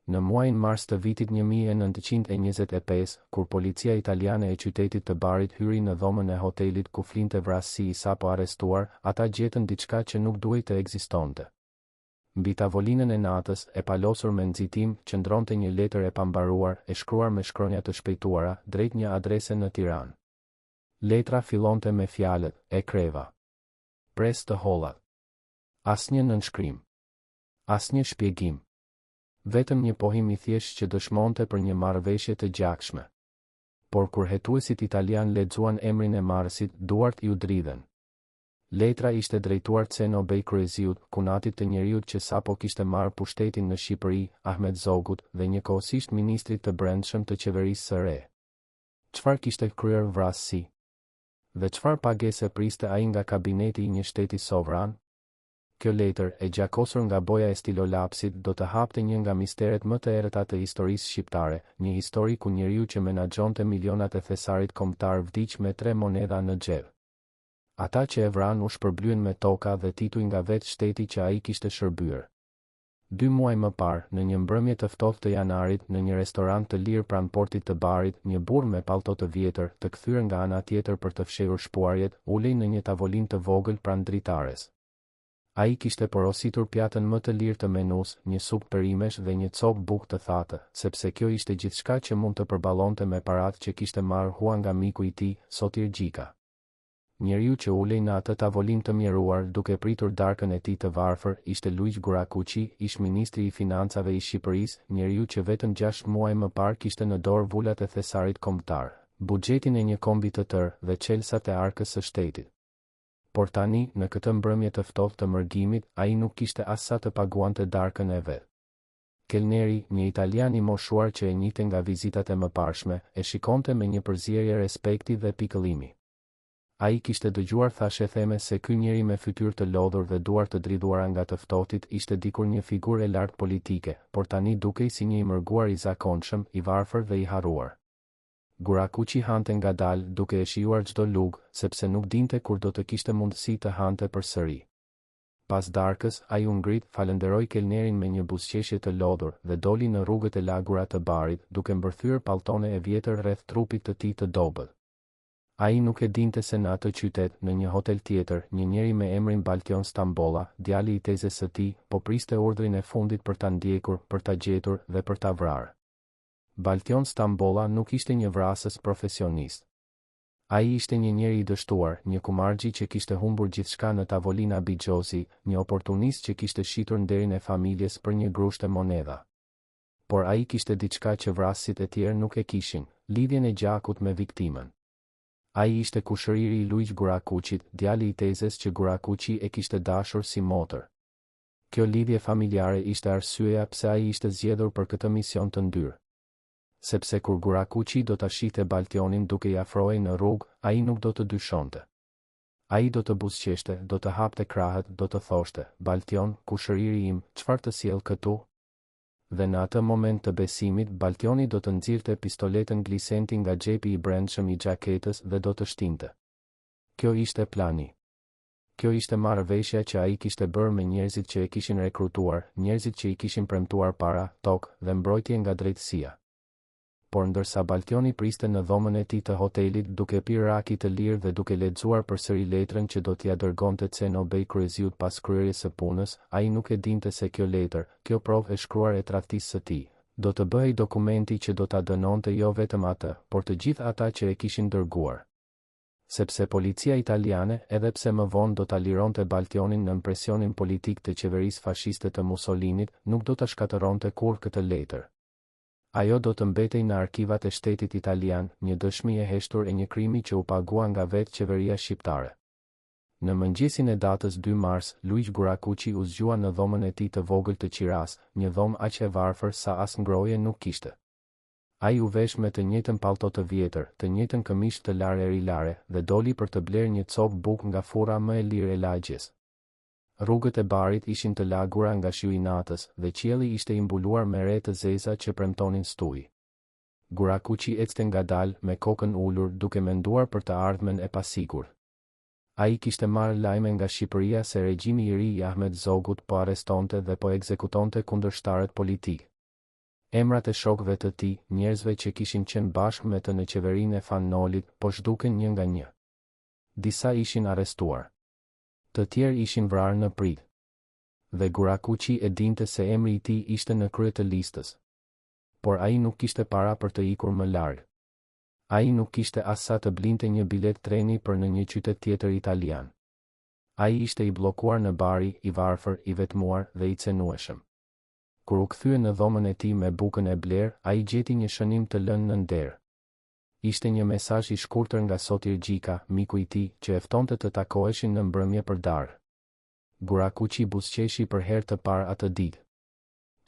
Në muajin mars të vitit 1925, kur policia italiane e qytetit të Barit hyri në dhomën e hotelit ku flinte vrasësi i sapo arrestuar, ata gjetën diçka që nuk duhej të ekzistonte. Mbi tavolinën e natës, e palosur me nxitim, qëndronte një letër e pambaruar, e shkruar me shkronja të shpejtuara, drejt një adrese në Tiranë. Letra fillonte me fjalët: e kreva. Pres të hollat. Asnjë nënshkrim. Asnjë shpjegim. Vetëm një pohim i thjeshtë që dëshmonte për një marrëveshje të gjakshme. Por kur hetuesit italian lexuan emrin e marrësit, duart ju dridhen. Letra ishte drejtuar Cenobej Kryeziut, kunatit të njeriut që sapo kishte marrë pushtetin në Shqipëri, Ahmet Zogut, dhe njëkohësisht ministrit të brendshëm të qeverisë së re. Çfarë kishte kryer vrasësi? Dhe çfarë pagese priste ai nga kabineti i një shteti sovran? Kjo letër, e gjakosur nga boja e stilolapsit, do të hapte një nga misteret më të errëta të historisë shqiptare, një histori ku njeriu që menaxhonte milionat e thesarit kombëtar vdiq me 3 monedha në xhep. Ata që e vranë u shpërblyen me toka dhe tituj nga vetë shteti që ai kishte shërbyer. 2 muaj më parë, në një mbrëmje të ftohtë të janarit, në një restorant të lirë pranë portit të barit, një burr me pallto të vjetër, të kthyer nga ana tjetër për të fshehur shpuarjet, ulej në një tavolinë të vogël pranë dritares. Ai kishte porositur pjatën më të lirë të menus, një supë perimesh dhe një copë bukë të thatë, sepse kjo ishte gjithçka që mund të përballonte me paratë që kishte marrë hua nga miku i tij, Sotir Gjika. Njeriu që ulej në atë tavolinë të mjeruar, duke pritur darkën e tij të varfër, ishte Luiz Gurakuqi, ish ministri i financave i Shqipërisë, njeriu që vetëm 6 muaj më parë kishte në dorë vulat e thesarit kombëtar, buxhetin e një kombi të tërë dhe çelsat e arkës së shtetit. Por tani, në këtë mbrëmje të ftohtë të mërgimit, ai nuk kishte as sa të paguante darkën e vet. Kelneri, një italian i moshuar që e njihte nga vizitat e mëparshme, e shikonte me një përzierje respekti dhe pikëllimi. Ai kishte dëgjuar thashë theme se ky njeri me fytyrë të lodhur dhe duar të dridhuara nga të ftohtit ishte dikur një figurë e lartë politike, por tani dukej si një i mërguar i zakonshëm, i varfër dhe i harruar. Gurakuqi hante ngadalë, duke e shijuar çdo lugë, sepse nuk dinte kur do të kishte mundësi të hante përsëri. Pas darkës, ai u ngrit, falenderoi kelnerin me një buzëqeshje të lodhur dhe doli në rrugët e lagura të barit, duke mbërthyer palltone e vjetër rreth trupit të tij të dobët. Ai nuk e dinte se në atë qytet, në një hotel tjetër, një njeri me emrin Baltion Stambolla, djali i tezës së tij, po priste urdhrin e fundit për ta ndjekur, për ta gjetur dhe për ta vrarë. Baltion Stambolla nuk ishte një vrasës profesionist. Ai ishte një njeri i dështuar, një kumargji që kishte humbur gjithçka në tavolina bigjosi, një oportunist që kishte shitur nderin e familjes për një grushte monedha. Por ai kishte diçka që vrasësit e tjerë nuk e kishin, lidhjen e gjakut me viktimën. Ai ishte kushëriri i Luiz Gurakuqit, djali i tezës që Gurakuqi e kishte dashur si motër. Kjo lidhje familjare ishte arsyeja pse ai ishte zgjedhur për këtë mision të ndyrë. Sepse kur Gurakuqi do ta shihte Baltionin duke i afrohej në rrugë, ai nuk do të dyshonte. Ai do të buzëqeshte, do të hapte krahët, do të thoshte: "Baltion, kushëriri im, çfarë të sjell këtu?" Dhe në atë moment të besimit, Baltioni do të nxirrte pistoletën glisenti nga xhepi i brendshëm i xhaketës dhe do të shtinte. Kjo ishte plani. Kjo ishte marrëveshja që ai kishte bërë me njerëzit që e kishin rekrutuar, njerëzit që i kishin premtuar para, tokë dhe mbrojtje nga drejtësia. Por ndërsa Baltioni priste në dhomën e tij të hotelit duke pirë raki të lirë dhe duke lexuar përsëri letrën që do t'ia dërgonte Cenobej Kryeziut pas kryerjes së punës, ai nuk e dinte se kjo letër, kjo provë e shkruar e tradhtisë së tij, do të bëhej dokumenti që do ta dënonte jo vetëm atë, por të gjithë ata që e kishin dërguar. Sepse policia italiane, edhe pse më vonë do ta lironte Baltionin nën presionin politik të qeverisë fashiste të Mussolinit, nuk do ta shkatëronte kurrë këtë letër. Ajo do të mbetej në arkivat e shtetit italian, një dëshmi e heshtur e një krimi që u pagua nga vetë qeveria shqiptare. Në mëngjesin e datës 2 mars, Luiz Gurakuqi u zgjua në dhomën e tij të vogël të qiras, një dhomë aq e varfër sa as ngroje nuk kishte. Ai u vesh me të njëjtën pallto të vjetër, të njëjtën këmishë të larë rilare dhe doli për të blerë një copë bukë nga fura më e lirë e lagjes. Rrugët e barit ishin të lagura nga shiu i natës dhe qielli ishte i mbuluar me re të zeza që premtonin stuj. Gurakuqi ecte ngadalë me kokën ulur duke menduar për të ardhmen e pasigurt. Ai kishte marrë lajme nga Shqipëria se regjimi i ri i Ahmet Zogut po arrestonte dhe po ekzekutonte kundërshtarët politik. Emrat e shokëve të tij, njerëzve që kishin qenë bashkë me të në qeverinë e Fanolit, po zhduken një nga një. Disa ishin arrestuar. Të tjerë ishin vrarë në prit. Dhe Gurakuqi e dinte se emri i tij ishte në krye të listës. Por ai nuk kishte para për të ikur më larg. Ai nuk kishte as sa të blinte një bilet treni për në një qytet tjetër italian. Ai ishte i bllokuar në Bari, i varfër, i vetmuar dhe i cenueshëm. Kur u kthye në dhomën e tij me bukën e bler, ai gjeti një shënim të lënë në nder. Ishte një mesazh i shkurtër nga Sotir Gjika, miku i tij, që e ftonte të takoheshin në mbrëmje për darë. Gurakuqi buzëqeshi për herë të parë atë ditë.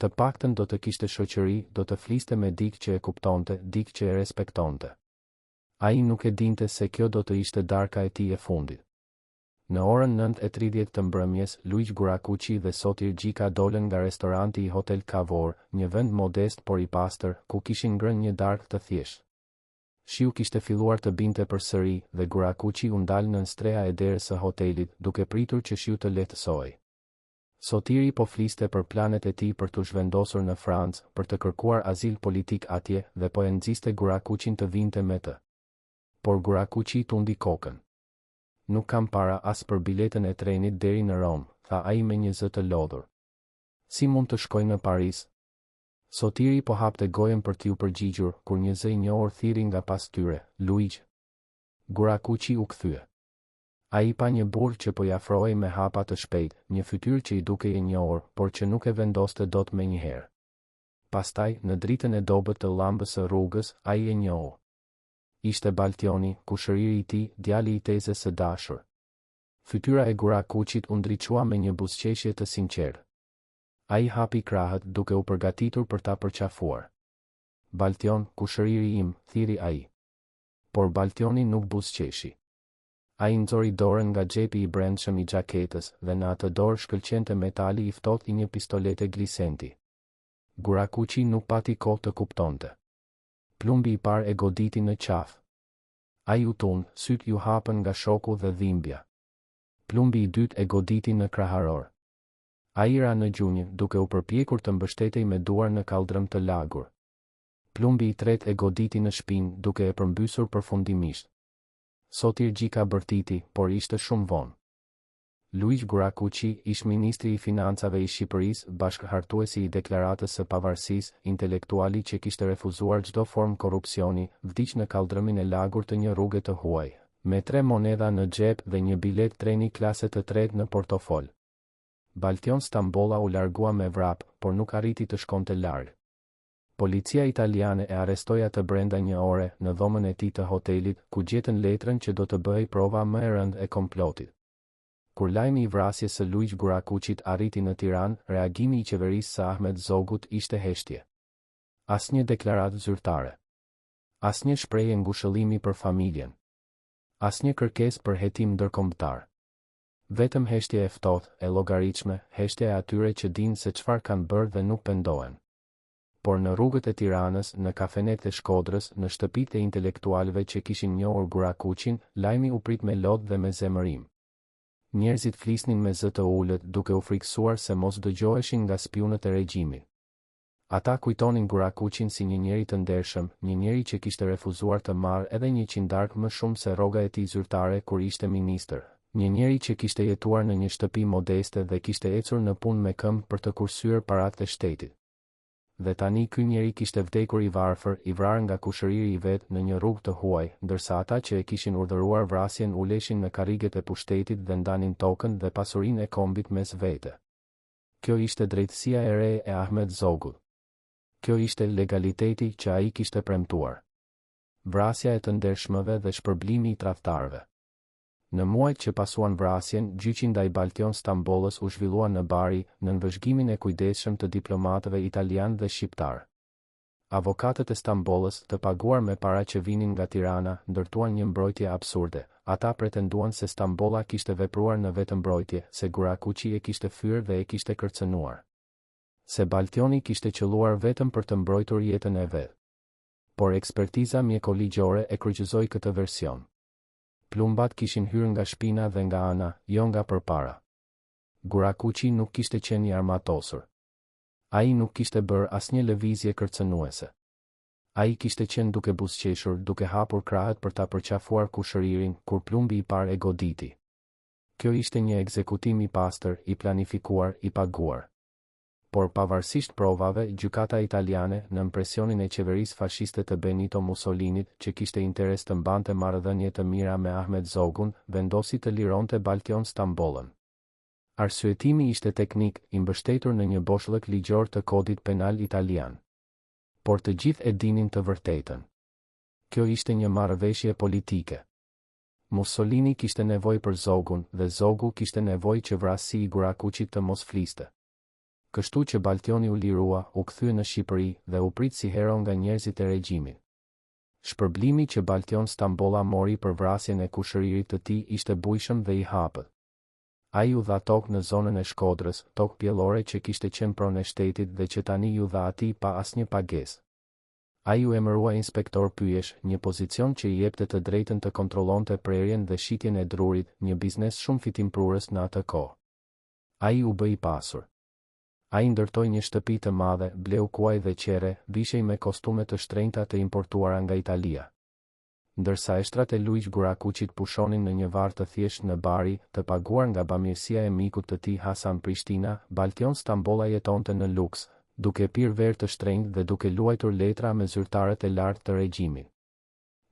Të paktën do të kishte shoqëri, do të fliste me dikë që e kuptonte, dikë që e respektonte. Ai nuk e dinte se kjo do të ishte darka e tij e fundit. Në orën 9:30 të mbrëmjes, Luigi Gurakuqi dhe Sotir Gjika dolën nga restoranti i Hotel Cavour, një vend modest por i pastër, ku kishin ngrënë një darkë të thjeshtë. Shiu kishte filluar të binte përsëri dhe Gurakuqi u ndal nën streha e derës së hotelit, duke pritur që shiu të lehtësojë. Sotiri po fliste për planet e tij për të zhvendosur në Francë, për të kërkuar azil politik atje dhe po e nxiste Gurakuqin të vinte me të. Por Gurakuqi tundi kokën. Nuk kam para as për biletën e trenit deri në Rom, tha ai me një zë të lodhur. Si mund të shkoj në Paris? Sotiri po hapte gojën për t'ju përgjigjur, kur një zë i njohur thiri nga pas tyre, Luigi. Gurakuqi u kthye. Ai pa një burr që po i afrohej me hapa të shpejt, një fytyrë që i dukej e njohur, por që nuk e vendoste dot menjëherë. Pastaj, në dritën e dobët të llambës së rrugës, ai e njohu. Ishte Baltioni, kushëriri i tij, djali i tezës së dashur. Fytyra e Gurakuqit u ndriçua me një buzëqeshje të sinqertë. Ai hapi krahët duke u përgatitur për ta përqafuar. Baltion, kushëriri im, thiri ai. Por Baltioni nuk buzëqeshi. Ai nxori dorën nga xhepi i brendshëm i xhaketës dhe në atë dorë shkëlqente metali i ftohtë i një pistolete glisenti. Gurakuqi nuk pati kohë të kuptonte. Plumbi i parë e goditi në qafë. Ai u tund, syt ju hapën nga shoku dhe dhimbja. Plumbi i dytë e goditi në kraharor. Ai ra në gjunjë, duke u përpjekur të mbështetej me duar në kaldrëm të lagur. Plumbi i tretë e goditi në shpinë, duke e përmbysur përfundimisht. Sotir Gjika bërtiti, por ishte shumë vonë. Luigi Gurakuqi, ish ministri i financave i Shqipërisë, bashkëhartuesi i deklaratës së pavarësisë, intelektuali që kishte refuzuar çdo formë korrupsioni, vdiq në kaldrëmin e lagur të një rruge të huaj, me 3 monedha në xhep dhe një bilet treni klase të tretë në portofol. Baltion Stambolla u largua me vrap, por nuk arriti të shkonte larg. Policia italiane e arrestoi atë brenda një ore në dhomën e tij të hotelit, ku gjetën letrën që do të bëhej prova më e rëndë e komplotit. Kur lajmi i vrasjes së Luigi Gurakuqit arriti në Tiranë, reagimi i qeverisë së Ahmet Zogut ishte heshtje. Asnjë deklaratë zyrtare. Asnjë shprehje ngushëllimi për familjen. Asnjë kërkesë për hetim ndërkombëtar. Vetëm heshtje e ftohtë, e llogaritshme, heshtja e atyre që dinë se çfarë kanë bërë dhe nuk pendohen. Por në rrugët e Tiranës, në kafenet e Shkodrës, në shtëpitë e intelektualëve që kishin njohur Gurakuqin, lajmi u prit me lodh dhe me zemërim. Njerëzit flisnin me zë të ulët, duke u frikësuar se mos dëgjoheshin nga spionët e regjimit. Ata kujtonin Gurakuqin si një njeri të ndershëm, një njeri që kishte refuzuar të marrë edhe 100 darkë më shumë se rroga e tij zyrtare kur ishte ministër. Një njeri që kishte jetuar në një shtëpi modeste dhe kishte ecur në punë me këmbë për të kursyer paratë e shtetit. Dhe tani ky njeri kishte vdekur i varfër, i vrarë nga kushëriri i vet në një rrugë të huaj, ndërsa ata që e kishin urdhëruar vrasjen uleshin në karriget e pushtetit dhe ndanin tokën dhe pasurinë e kombit mes vete. Kjo ishte drejtësia e re e Ahmet Zogut. Kjo ishte legaliteti që ai kishte premtuar. Vrasja e të ndershmëve dhe shpërblimi i tradhtarëve. Në muajt që pasuan vrasjen, gjyqi ndaj Baltion Stambollës u zhvillua në Bari, në nënvëzhgimin e kujdesshëm të diplomatëve italian dhe shqiptar. Avokatët e Stambollës, të paguar me para që vinin nga Tirana, ndërtuan një mbrojtje absurde. Ata pretenduan se Stambolla kishte vepruar në vetëmbrojtje, se Gurakuqi e kishte fyer dhe e kishte kërcënuar. Se Baltioni kishte qelluar vetëm për të mbrojtur jetën e vet. Por ekspertiza mjekoligjore e kryqëzoi këtë version. Plumbat kishin hyrë nga shpina dhe nga ana, jo nga përpara. Gurakuqi nuk kishte qenë i armatosur. Ai nuk kishte bërë asnjë lëvizje kërcënuese. Ai kishte qenë duke buzëqeshur, duke hapur krahët për ta përqafuar kushëririn, kur plumbi I parë e goditi. Kjo ishte një ekzekutim I pastër, I planifikuar, I paguar. Por pavarësisht provave, gjykata italiane, në presionin e qeverisë fashiste të Benito Mussolinit, që kishte interes të mbante marrëdhënie të mira me Ahmet Zogun, vendosi të lironte Baltion Stambollën. Arsyetimi ishte teknik, I mbështetur në një boshllëk ligjor të kodit penal italian. Por të gjithë e dinin të vërtetën. Kjo ishte një marrëveshje politike. Mussolini kishte nevojë për Zogun dhe Zogu kishte nevojë që vrasësi I Gurakuçit të mos fliste. Kështu që Baltioni u lirua, u kthye në Shqipëri dhe u prit si hero nga njerëzit e regjimit. Shpërblimi që Baltion Stambolla mori për vrasjen e kushëririt të tij ishte bujshëm dhe I hapët. Ai u dha tokë në zonën e Shkodrës, tokë pjellore që kishte qenë pronë e shtetit dhe që tani ju dha atij pa asnjë pagesë. Ai u emërua inspektor pyjesh, një pozicion që I jepte të drejtën të kontrollonte prerjen dhe shitjen e drurit, një biznes shumë fitimprurës në atë kohë. Ai u bë I pasur. Ai ndërtoi një shtëpi të madhe, bleu kuaj dhe qere, vishej me kostume të shtrenjta të importuara nga Italia. Ndërsa eshtrat e Luiq Gurakuçit pushonin në një varr të thjeshtë në Bari, të paguar nga bamirësia e mikut të tij Hasan Prishtina, Baltion Stambolla jetonte në luks, duke pirë verë të shtrenjtë dhe duke luajtur letra me zyrtarët e lartë të regjimit.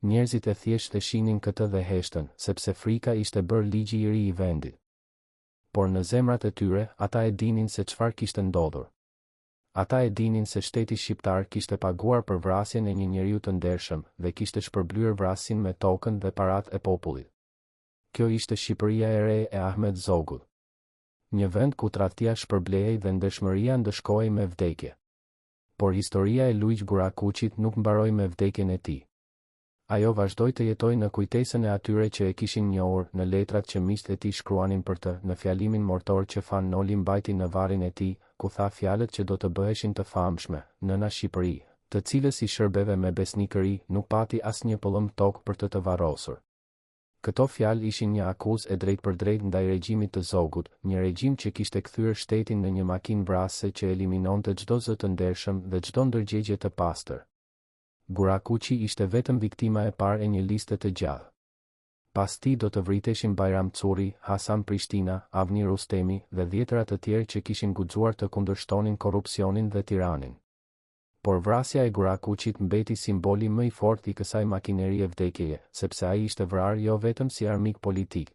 Njerëzit e thjeshtë e shinin këtë dhe heshtën, sepse frika ishte bërë ligji I ri I vendit. Por në zemrat e tyre, ata e dinin se çfarë kishte ndodhur. Ata e dinin se shteti shqiptar kishte paguar për vrasjen e një njeriu të ndershëm dhe kishte shpërblyer vrasin me tokën dhe paratë e popullit. Kjo ishte Shqipëria e re e Ahmet Zogut. Një vend ku tradhtia shpërblehej dhe ndershmëria ndëshkohej me vdekje. Por historia e Luiq Gurakuçit nuk mbaroi me vdekjen e tij. Ajo vazhdoi të jetojë në kujtesën e atyre që e kishin njohur, në letrat që miqtë e tij shkruanin për të, në fjalimin mortor që Fan Noli mbajti në varrin e tij, ku tha fjalët që do të bëheshin të famshme, nëna Shqipëri, të cilës I shërbeve me besnikëri, nuk pati asnjë pëllëm tokë për të varrosur. Këto fjalë ishin një akuzë e drejtpërdrejtë ndaj regjimit të Zogut, një regjim që kishte kthyer shtetin në një makinë vrasëse që eliminonte çdo zë të ndershëm dhe çdo ndërgjegje të pastër. Gurakuçi ishte vetëm viktima e parë e një liste të gjallë. Pas tij do të vriteshin Bajram Curri, Hasan Prishtina, Avni Rustemi dhe dhjetëra të tjerë që kishin guxuar të kundërshtonin korrupsionin dhe tiranin. Por vrasja e Gurakuçit mbeti simboli më I fortë I kësaj makinerie vdekjeje, sepse ai ishte vrarë jo vetëm si armik politik.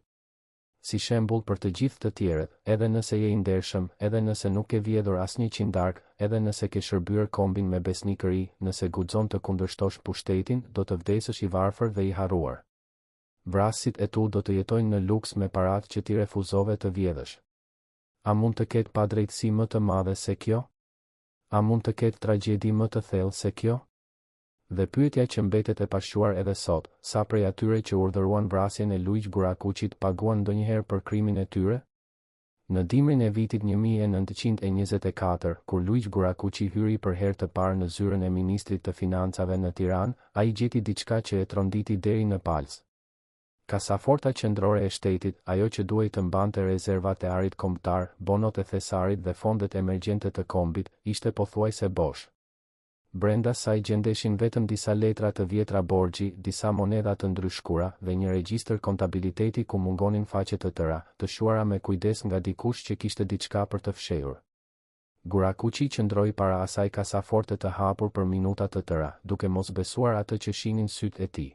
Si shembull për të gjithë të tjerët, edhe nëse je I ndershëm, edhe nëse nuk ke vjedhur asnjë qindark, edhe nëse ke shërbyer kombin me besnikëri, nëse guxon të kundërshtosh pushtetin, do të vdesësh I varfër dhe I harruar. Vrasit e tu do të jetojnë në luks me paratë që ti refuzove të vjedhësh. A mund të ketë padrejtësi më të madhe se kjo? A mund të ketë tragjedi më të thellë se kjo? Dhe pyetja që mbetet e pashquar edhe sot, sa prej atyre që urdhëruan vrasjen e Luiq Gurakuçit paguan ndonjëherë për krimin e tyre? Në dimrin e vitit 1924, kur Luiq Gurakuçi hyri për herë të parë në zyrën e ministrit të financave në Tiranë, ai gjeti diçka që e tronditi deri në palës. Kasaforta qendrore e shtetit, ajo që duhej të mbante rezervat e arit kombëtar, bonot e thesarit dhe fondet emergjente të kombit, ishte pothuajse bosh. Brenda saj gjendeshin vetëm disa letra të vjetra borxhi, disa monedha të ndryshkura dhe një regjistër kontabiliteti ku mungonin faqe të tëra, të shuara me kujdes nga dikush që kishte diçka për të fshehur. Gurakuçi qëndroi para asaj kasaforte të hapur për minuta të tëra, duke mos besuar atë që shinin sytë e tij.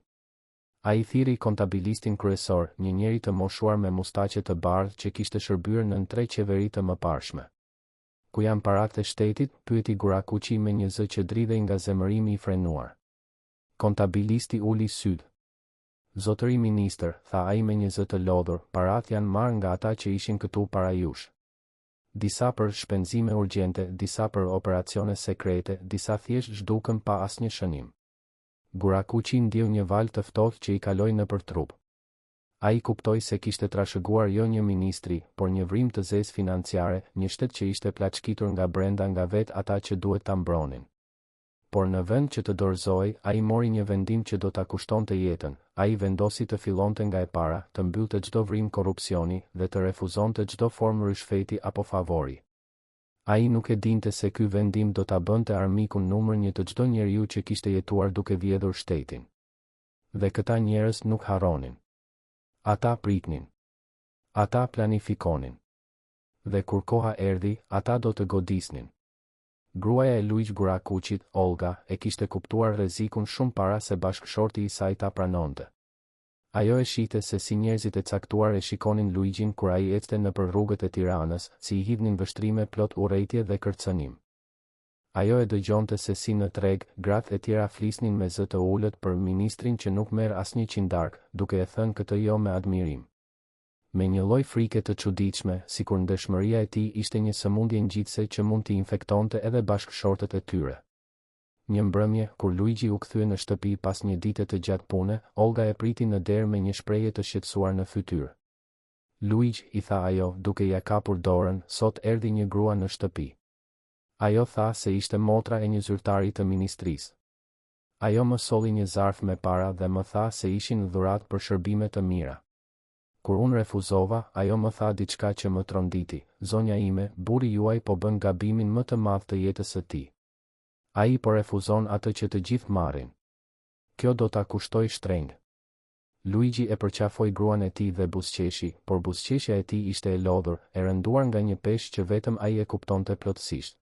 Ai thiri kontabilistin kryesor, një njeri të moshuar me mustaqe të bardhë që kishte shërbyer në 3 qeveri të mëparshme. Ku janë paratë e shtetit, pyeti Gurakuçi me një zë që dridhej nga zemërimi I frenuar. Kontabilisti uli syt. Zotëri ministër, tha ai me një zë të lodhur, paratë janë marrë nga ata që ishin këtu para jush. Disa për shpenzime urgjente, disa për operacione sekrete, disa thjesht zhdukën pa asnjë shënim. Gurakuçi ndjeu një valë të ftohtë që I kaloi nëpër trup. Ai kuptoi se kishte trashëguar jo një ministri, por një vrim të zezë financiare, një shtet që ishte plaçkitur nga brenda nga vetë ata që duhet ta mbronin. Por në vend që të dorëzoi, ai mori një vendim që do ta kushtonte jetën. Ai vendosi të fillonte nga e para, të mbyllte çdo vrim korrupsioni dhe të refuzonte çdo formë rishfeti apo favori. Ai nuk e dinte se ky vendim do ta bënte armikun numër 1 të çdo njeriu që kishte jetuar duke vjedhur shtetin. Dhe këta njerëz nuk harronin. Ata pritnin. Ata planifikonin. Dhe kur koha erdhi, ata do të godisnin. Gruaja e Luigjë Gurakuqit, Olga, e kishte kuptuar rrezikun shumë para se bashkëshorti i saj ta pranonte. Ajo e shihte se si njerëzit e caktuar e shikonin Luigjin kur ai ecte nëpër rrugët e Tiranës, si i hidhnin vështrime plot urrëtie dhe kërcënim. Ajo e dëgjonte se si në treg, gratë e tjera flisnin me zë të ulët për ministrin që nuk merr asnjë qindark, duke e thënë këtë jo me admirim. Me një lloj frike të çuditshme, sikur ndeshmëria e tij ishte një sëmundje ngjitse që mund t'i infektonte edhe bashkëshortët e tyre. Një mbrëmje, kur Luigji u kthye në shtëpi pas një dite të gjatë pune, Olga e priti në derë me një shprehje të shqetësuar në fytyrë. Luigj, i tha ajo, duke ja kapur dorën, sot erdhi një grua në shtëpi. Ajo tha se ishte motra e një zyrtari të ministrisë. Ajo më solli një zarf me para dhe më tha se ishin dhuratë për shërbime të mira. Kur unë refuzova, ajo më tha diçka që më tronditi: "Zonja ime, burri juaj po bën gabimin më të madh të jetës së tij. Ai po refuzon atë që të gjithë marrin. Kjo do ta kushtoj shtrenjtë." Luigji e përqafoi gruan e tij dhe buzëqeshi, por buzëqeshja e tij ishte e lodhur, e rënduar nga një peshë që vetëm ai e kuptonte plotësisht.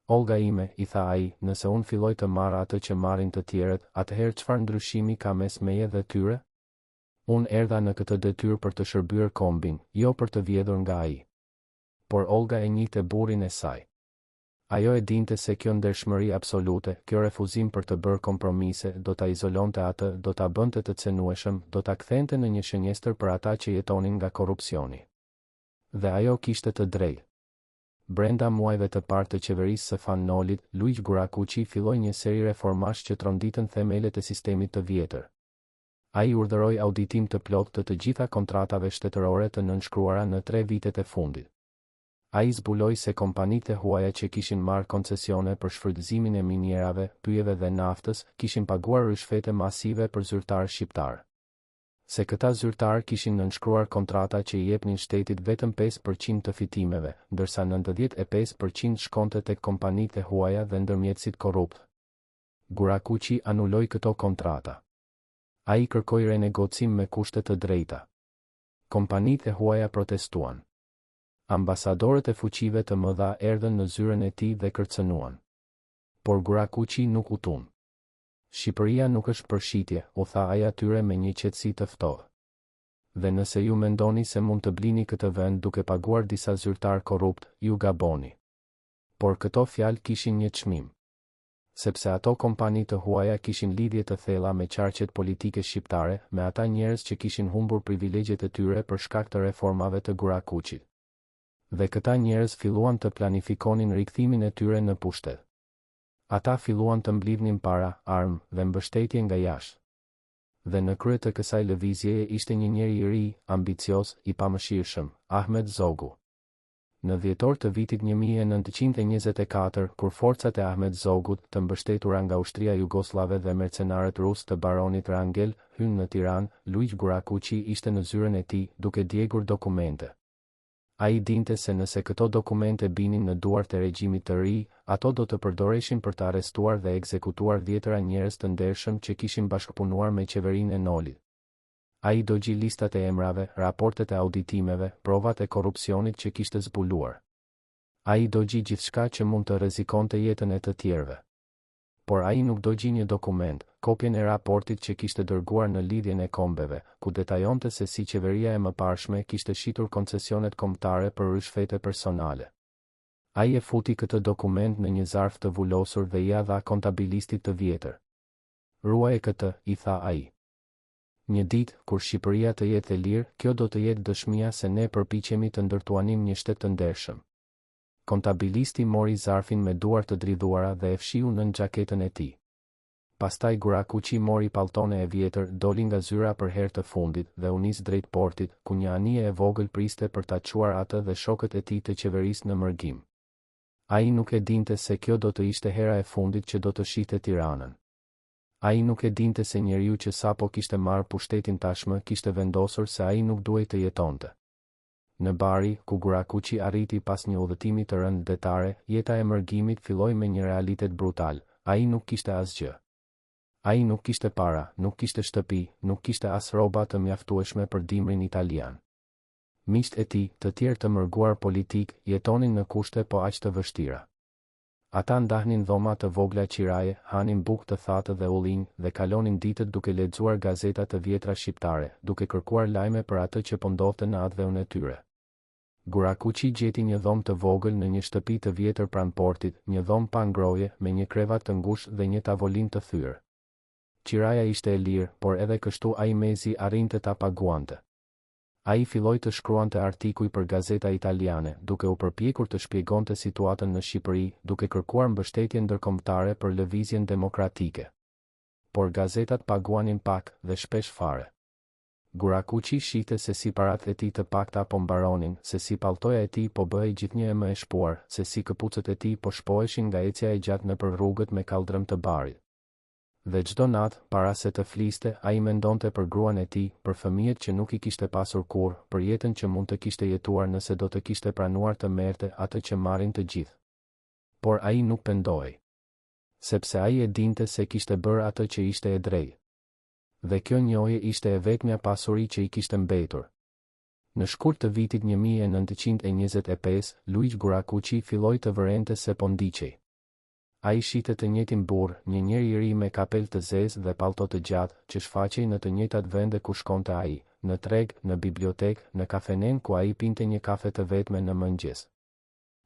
"Olga ime," i tha ai, "nëse unë filloj të marr atë që marrin të tjerët, atëherë çfarë ndryshimi ka mes meje dhe tyre? Unë erdha në këtë detyrë për të shërbyer kombin, jo për të vjedhur nga ai." Por Olga e njihte burrin e saj. Ajo e dinte se kjo ndershmëri absolute, kjo refuzim për të bërë kompromise, do ta izolonte atë, do ta bënte të cenueshëm, do ta kthente në një shënjestër për ata që jetonin nga korrupsioni. Dhe ajo kishte të drejtë. Brenda muajve të parë të qeverisë së Fan Nolit, Luigjë Gurakuqi filloi një seri reformash që tronditën themelet e sistemit të vjetër. Ai urdhëroi auditim të plotë të gjitha kontratave shtetërore të nënshkruara në 3 vitet e fundit. Ai zbuloi se kompanitë e huaja që kishin marrë koncesione për shfrytëzimin e minjerave, pyjeve dhe naftës, kishin paguar rishfete masive për zyrtarë shqiptar. Se këta zyrtarë kishin nënshkruar kontrata që i jepnin shtetit vetëm 5% të fitimeve, ndërsa 95% shkonte tek kompanitë e huaja dhe ndërmjetësit korrupt. Gurakuqi anuloi këto kontrata. Ai kërkoi renegocim me kushte të drejta. Kompanitë e huaja protestuan. Ambasadorët e fuqive të mëdha erdhën në zyrën e tij dhe kërcënuan. Por Gurakuqi nuk u tun. "Shqipëria nuk është përshitje," u tha ai atyre me një qetësi të ftohtë. "Dhe nëse ju mendoni se mund të blini këtë vend duke paguar disa zyrtar korrupt, ju gaboni." Por këto fjalë kishin një çmim. Sepse ato kompani të huaja kishin lidhje të thella me qarqet politike shqiptare, me ata njerëz që kishin humbur privilegjet e tyre për shkak të reformave të Gurakuqit. Dhe këta njerëz filluan të planifikonin rikthimin e tyre në pushtet. Ata filluan të mblidhnin para, armë dhe mbështetje nga jashtë. Dhe në krye të kësaj lëvizjeje ishte një njeri i ri, ambicioz, i pamëshirshëm, Ahmet Zogu. Në dhjetor të vitit 1924, kur forcat e Ahmet Zogut, të mbështetura nga ushtria jugoslave dhe mercenarët rus të baronit Rangel, hynë në Tiranë, Luigjë Gurakuqi ishte në zyrën e tij, duke djegur dokumente. Ai dinte se nëse këto dokumente binin në duart e regjimit të ri, ato do të përdoreshin për të arrestuar dhe ekzekutuar dhjetëra njerëz të ndershëm që kishin bashkëpunuar me qeverinë e Nolit. Ai dogji listat e emrave, raportet e auditimeve, provat e korrupsionit që kishte zbuluar. Ai dogji gjithçka që mund të rrezikonte jetën e të tjerëve. Por ai nuk dogji një dokument, kopjen e raportit që kishte dërguar në lidhjen e kombeve, ku detajonte se si qeveria e mëparshme kishte shitur koncesionet kombëtare për rishfete personale. Ai e futi këtë dokument në një zarf të vulosur dhe ia dha kontabilistit të vjetër. "Ruaje këtë," i tha ai. "Një ditë, kur Shqipëria të jetë e lirë, kjo do të jetë dëshmia se ne përpiqemi të ndërtuanim një shtet të ndershëm." Kontabilisti mori zarfin me duar të dridhuara dhe e fshiu nën xhaketën e tij. Pastaj Gurakuqi mori palltone e vjetër, doli nga zyra për herë të fundit dhe u nis drejt portit, ku një anije e vogël priste për ta çuar atë dhe shokët e tij të qeverisë në mërgim. Ai nuk e dinte se kjo do të ishte hera e fundit që do të shihte Tiranën. Ai nuk e dinte se njeriu që sapo kishte marrë pushtetin tashmë kishte vendosur se ai nuk duhej të jetonte. Në Bari, ku Gurakuqi arriti pas një udhëtimi të rënd detare, jeta e mërgimit filloi me një realitet brutal. Ai nuk kishte asgjë. Ai nuk kishte para, nuk kishte shtëpi, nuk kishte as rroba të mjaftueshme për dimrin italian. Miqtë e tij, të tjerë të mërguar politik, jetonin në kushte po aq të vështira. Ata ndahnin dhoma të vogla qiraje, hanin bukë të thatë dhe ullinj dhe kalonin ditët duke lexuar gazeta të vjetra shqiptare, duke kërkuar lajme për atë që po ndodhte në atdheun e tyre. Gurakuqi gjeti një dhomë të vogël në një shtëpi të vjetër pranë portit, një dhomë pa ngroje, me një krevat të ngushtë dhe një tavolinë të thyrë. Qiraja ishte e lirë, por edhe kështu ai mezi arrinte ta paguante. Ai filloi të shkruante artikuj për gazeta italiane, duke u përpjekur të shpjegonte situatën në Shqipëri, duke kërkuar mbështetje ndërkombëtare për lëvizjen demokratike. Por gazetat paguanin pak dhe shpesh fare. Gurakuqi shihte se si paratë e tij të pakta po mbaronin, se si palltoja e tij po bëhej gjithnjë e më e shpuar, se si këpucët e tij po shpoheshin nga ecja e gjatë nëpër rrugët me kaldrëm të Barit. Dhe çdo natë, para se të fliste, ai mendonte për gruan e tij, për fëmijët që nuk I kishte pasur kurrë, për jetën që mund të kishte jetuar nëse do të kishte pranuar të merrte atë që marrin të gjithë. Por ai nuk pendohej. Sepse ai e dinte se kishte bërë atë që ishte e drejtë. Dhe kjo njohje ishte e vetmja pasuri që I kishte mbetur. Në shkurt të vitit 1925, Luigi Gurakuqi filloi të vërente se po ndiqej. Ai shihte të njëjtin burr, një njeri I ri me kapel të zezë dhe pallto të gjatë, që shfaqej në të njëjtat vende ku shkonte ai, në treg, në bibliotekë, në kafenen ku ai pinte një kafe të vetme në mëngjes.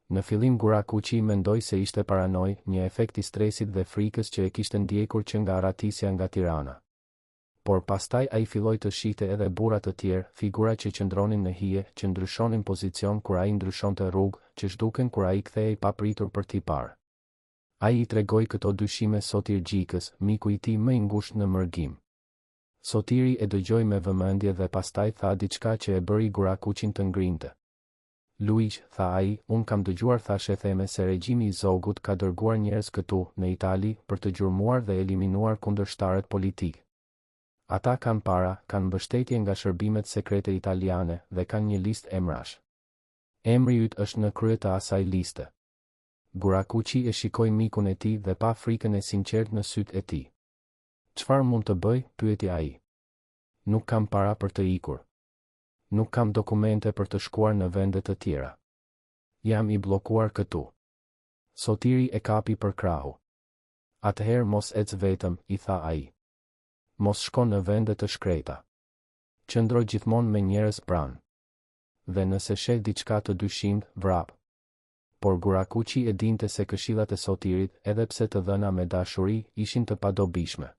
Në fillim Gurakuqi mendoi se ishte paranoj, një efekt I stresit dhe frikës që e kishte ndjekur që nga ratisja nga Tirana. Por pastaj ai filloi të shihte edhe burra të tjerë, figura që qëndronin në hije, që ndryshonin pozicion kur ai ndryshonte rrugë, që zhduken kur ai kthehej papritur për t'i parë. Ai I tregoi këto dyshime Sotir Gjikës, miku I tij më I ngushtë në mërgim. Sotiri e dëgjoi me vëmendje dhe pastaj tha diçka që e bëri Gurakuqin të ngrinte. Luiq, tha ai, unë kam dëgjuar thashe theme se regjimi I Zogut ka dërguar njerëz këtu, në Itali, për të gjurmuar dhe eliminuar kundërshtarët politik. Ata kanë para, kanë mbështetje nga shërbimet sekrete italiane dhe kanë një listë emrash. Emri yt është në krye të asaj liste. Gurakuqi e shikoi mikun e tij dhe pa frikën e sinqertë në sytë e tij. Çfarë mund të bëj? Pyeti ai. Nuk kam para për të ikur. Nuk kam dokumente për të shkuar në vende të tjera. Jam I bllokuar këtu. Sotiri e kapi për krahu. Atëherë mos ec vetëm, I tha ai. Mos shko në vende të shkreta. Qëndro gjithmonë me njerëz pranë. Dhe nëse sheh diçka të dyshimt, vrap. Por Gurakuqi e dinte se këshillat e Sotirit, edhe pse të dhëna me dashuri, ishin të padobishme.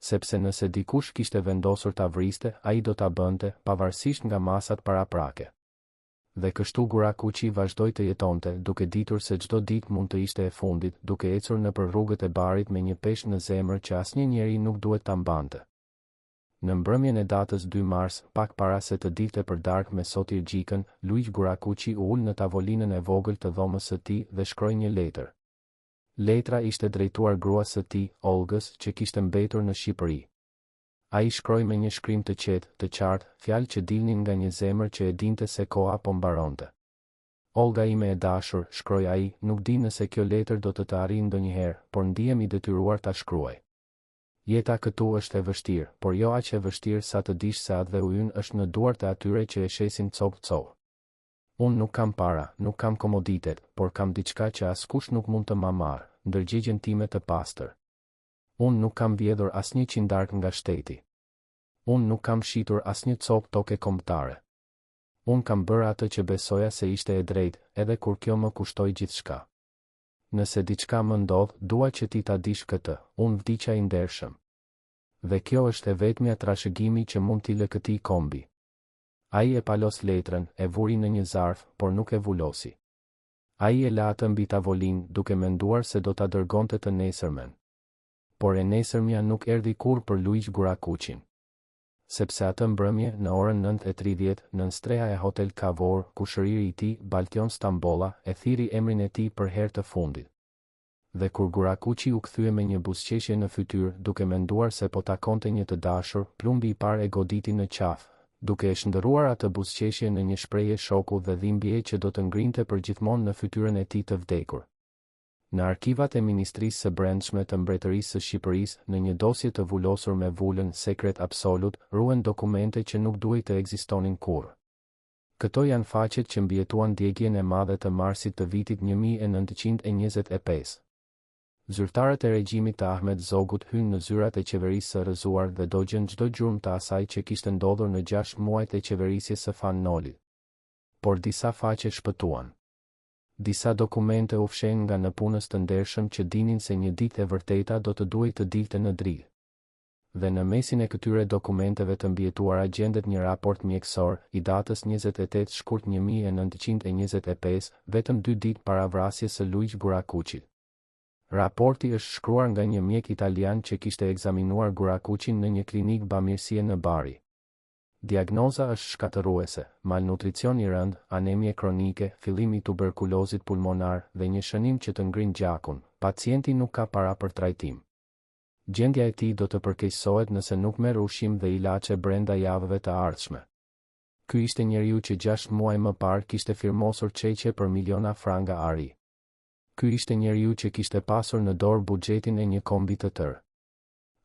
Sepse nëse dikush kishte vendosur ta vriste, ai do ta bënte, pavarësisht nga masat paraprake. Dhe kështu Gurakuqi vazhdoi të jetonte, duke ditur se çdo ditë mund të ishte e fundit, duke ecur nëpër rrugët e Barit me një peshë në zemër që asnjë njeri nuk duhet ta mbante. Në mbrëmjen e datës 2 mars, pak para se të dilte për darkë me Sotir Gjikën, Luiq Gurakuqi u ul në tavolinën e vogël të dhomës së tij dhe shkroi një letër. Letra ishte drejtuar gruas së tij, Olgës, që kishte mbetur në Shqipëri. Ai shkroi me një shkrim të qetë, të qartë, fjalë që dilnin nga një zemër që e dinte se koha po mbaronte. Olga ime e dashur, shkroi ai, nuk di nëse kjo letër do të arrijë ndonjëherë, por ndihem I detyruar ta shkruaj. Jeta këtu është e vështirë, por jo aq e vështirë sa të dish se atdheu ynë është në duart e atyre që e shesin cop-cop. Unë nuk kam para, nuk kam komoditet, por kam diçka që askush nuk mund të ma marrë, ndërgjegjen time të pastër. Unë nuk kam vjedhur asnjë qindark nga shteti. Unë nuk kam shitur asnjë copë toke kombëtare. Unë kam bërë atë që besoja se ishte e drejtë, edhe kur kjo më kushtoi gjithçka. Nëse diçka më ndodh, dua që ti ta dish këtë, unë vdiqa I ndershëm. Dhe kjo është e vetmja trashëgimi që mund t'i lë këtij kombi. Ai e palos letrën, e vuri në një zarf, por nuk e vulosi. Ai e la atë mbi tavolinë, duke menduar se do ta dërgonte të nesërmen. Por e nesërmja nuk erdhi kurrë për Luiq Gurakuqin. Sepse atë mbrëmje, në orën 9:30, nën streha e Hotel Cavour, ku shëriri I tij, Baltion Stambolla, e thiri emrin e tij për herë të fundit. Dhe kur Gurakuqi u kthye me një buzëqeshje në fytyrë, duke menduar se po takonte një të dashur, plumbi I parë e goditi në qafë, duke e shndërruar atë buzëqeshje në një shprehje shoku dhe dhimbje që do të ngrinte përgjithmonë në fytyrën e tij të vdekur. Në arkivat e Ministrisë së Brendshme të Mbretërisë së Shqipërisë, në një dosje të vulosur me vulën Sekret Absolut, ruhen dokumente që nuk duhej të ekzistonin kurrë. Këto janë faqet që mbijetuan djegjen e madhe të marsit të vitit 1925. Zyrtarët e regjimit të Ahmet Zogut hynë në zyrat e qeverisë së rrëzuar dhe dogjën çdo gjurmë të asaj që kishte ndodhur në 6 muajt e qeverisjes së Fan Noli. Por disa faqe shpëtuan. Disa dokumente u fshen nga në punës të ndershëm që dinin se një ditë e vërteta do të duhej të dilte në dritë. Dhe në mesin e këtyre dokumenteve të mbijetuara gjendet një raport mjekësor i datës 28 shkurt 1925, vetëm 2 ditë para vrasjes së Luigi Gurakuqit. Raporti është shkruar nga një mjek italian që kishte ekzaminuar Gurakuqin në një klinikë bamirësie në Bari. Diagnoza është shkatëruese: malnutricion i rënd, anemie kronike, fillim i tuberkulozit pulmonar dhe një shënim që të ngrin gjakun. Pacienti nuk ka para për trajtim. Gjendja e tij do të përkeqësohet nëse nuk merr ushqim dhe ilaçe brenda javëve të ardhshme. Ky ishte njeriu që 6 muaj më parë kishte firmosur çeqe për miliona franga ari. Ky ishte njeriu që kishte pasur në dorë buxhetin e një kombi të tërë.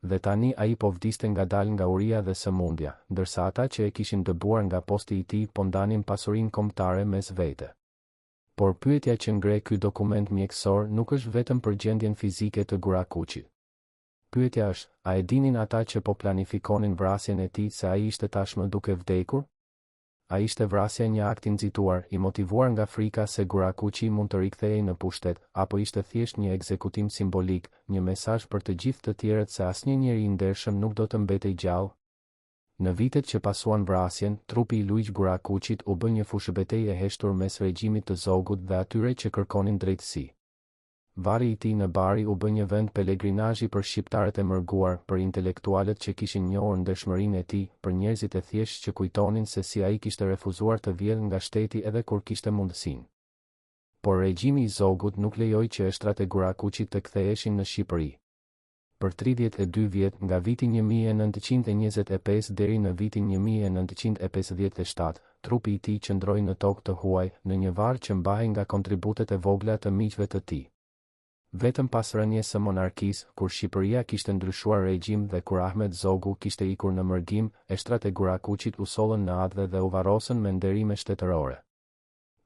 Dhe tani ai po vdiste ngadalë nga uria dhe sëmundja, ndërsa ata që e kishin dëbuar nga posti i tij po ndanin pasurinë kombëtare mes vete. Por pyetja që ngre ky dokument mjekësor nuk është vetëm për gjendjen fizike të Gurakuqit. Pyetja është, a e dinin ata që po planifikonin vrasjen e tij se ai ishte tashmë duke vdekur? A ishte vrasja një akt i nxituar, i motivuar nga frika se Gurakuqi mund të rikthehej në pushtet, apo ishte thjesht një ekzekutim simbolik, një mesazh për të gjithë të tjerët se asnjë njeri i ndershëm nuk do të mbetej gjallë? Në vitet që pasuan vrasjen, trupi i Luigi Gurakuqit u bë një fushëbetejë e heshtur mes regjimit të Zogut dhe atyre që kërkonin drejtësi. Vari i tij në Bari u bë një vend pelegrinazhi për shqiptarët e mërguar, për intelektualët që kishin njohur ndershmërinë e tij, për njerëzit e thjeshtë që kujtonin se si ai kishte refuzuar të vjedhë nga shteti edhe kur kishte mundësinë. Por regjimi i Zogut nuk lejoi që eshtrat e Gurakuqit të ktheheshin në Shqipëri. Për 32 vjet, nga viti 1925 deri në vitin 1957, trupi i tij qëndroi në tokë të huaj, në një varr që mbahej nga kontributet e vogla të miqve të tij. Vetëm pas rënies së monarkisë, kur Shqipëria kishte ndryshuar regjim dhe kur Ahmet Zogu kishte ikur në mërgim, eshtrat e Gurakuqit u sollën në atë dhe u varrosën me nderime shtetërore.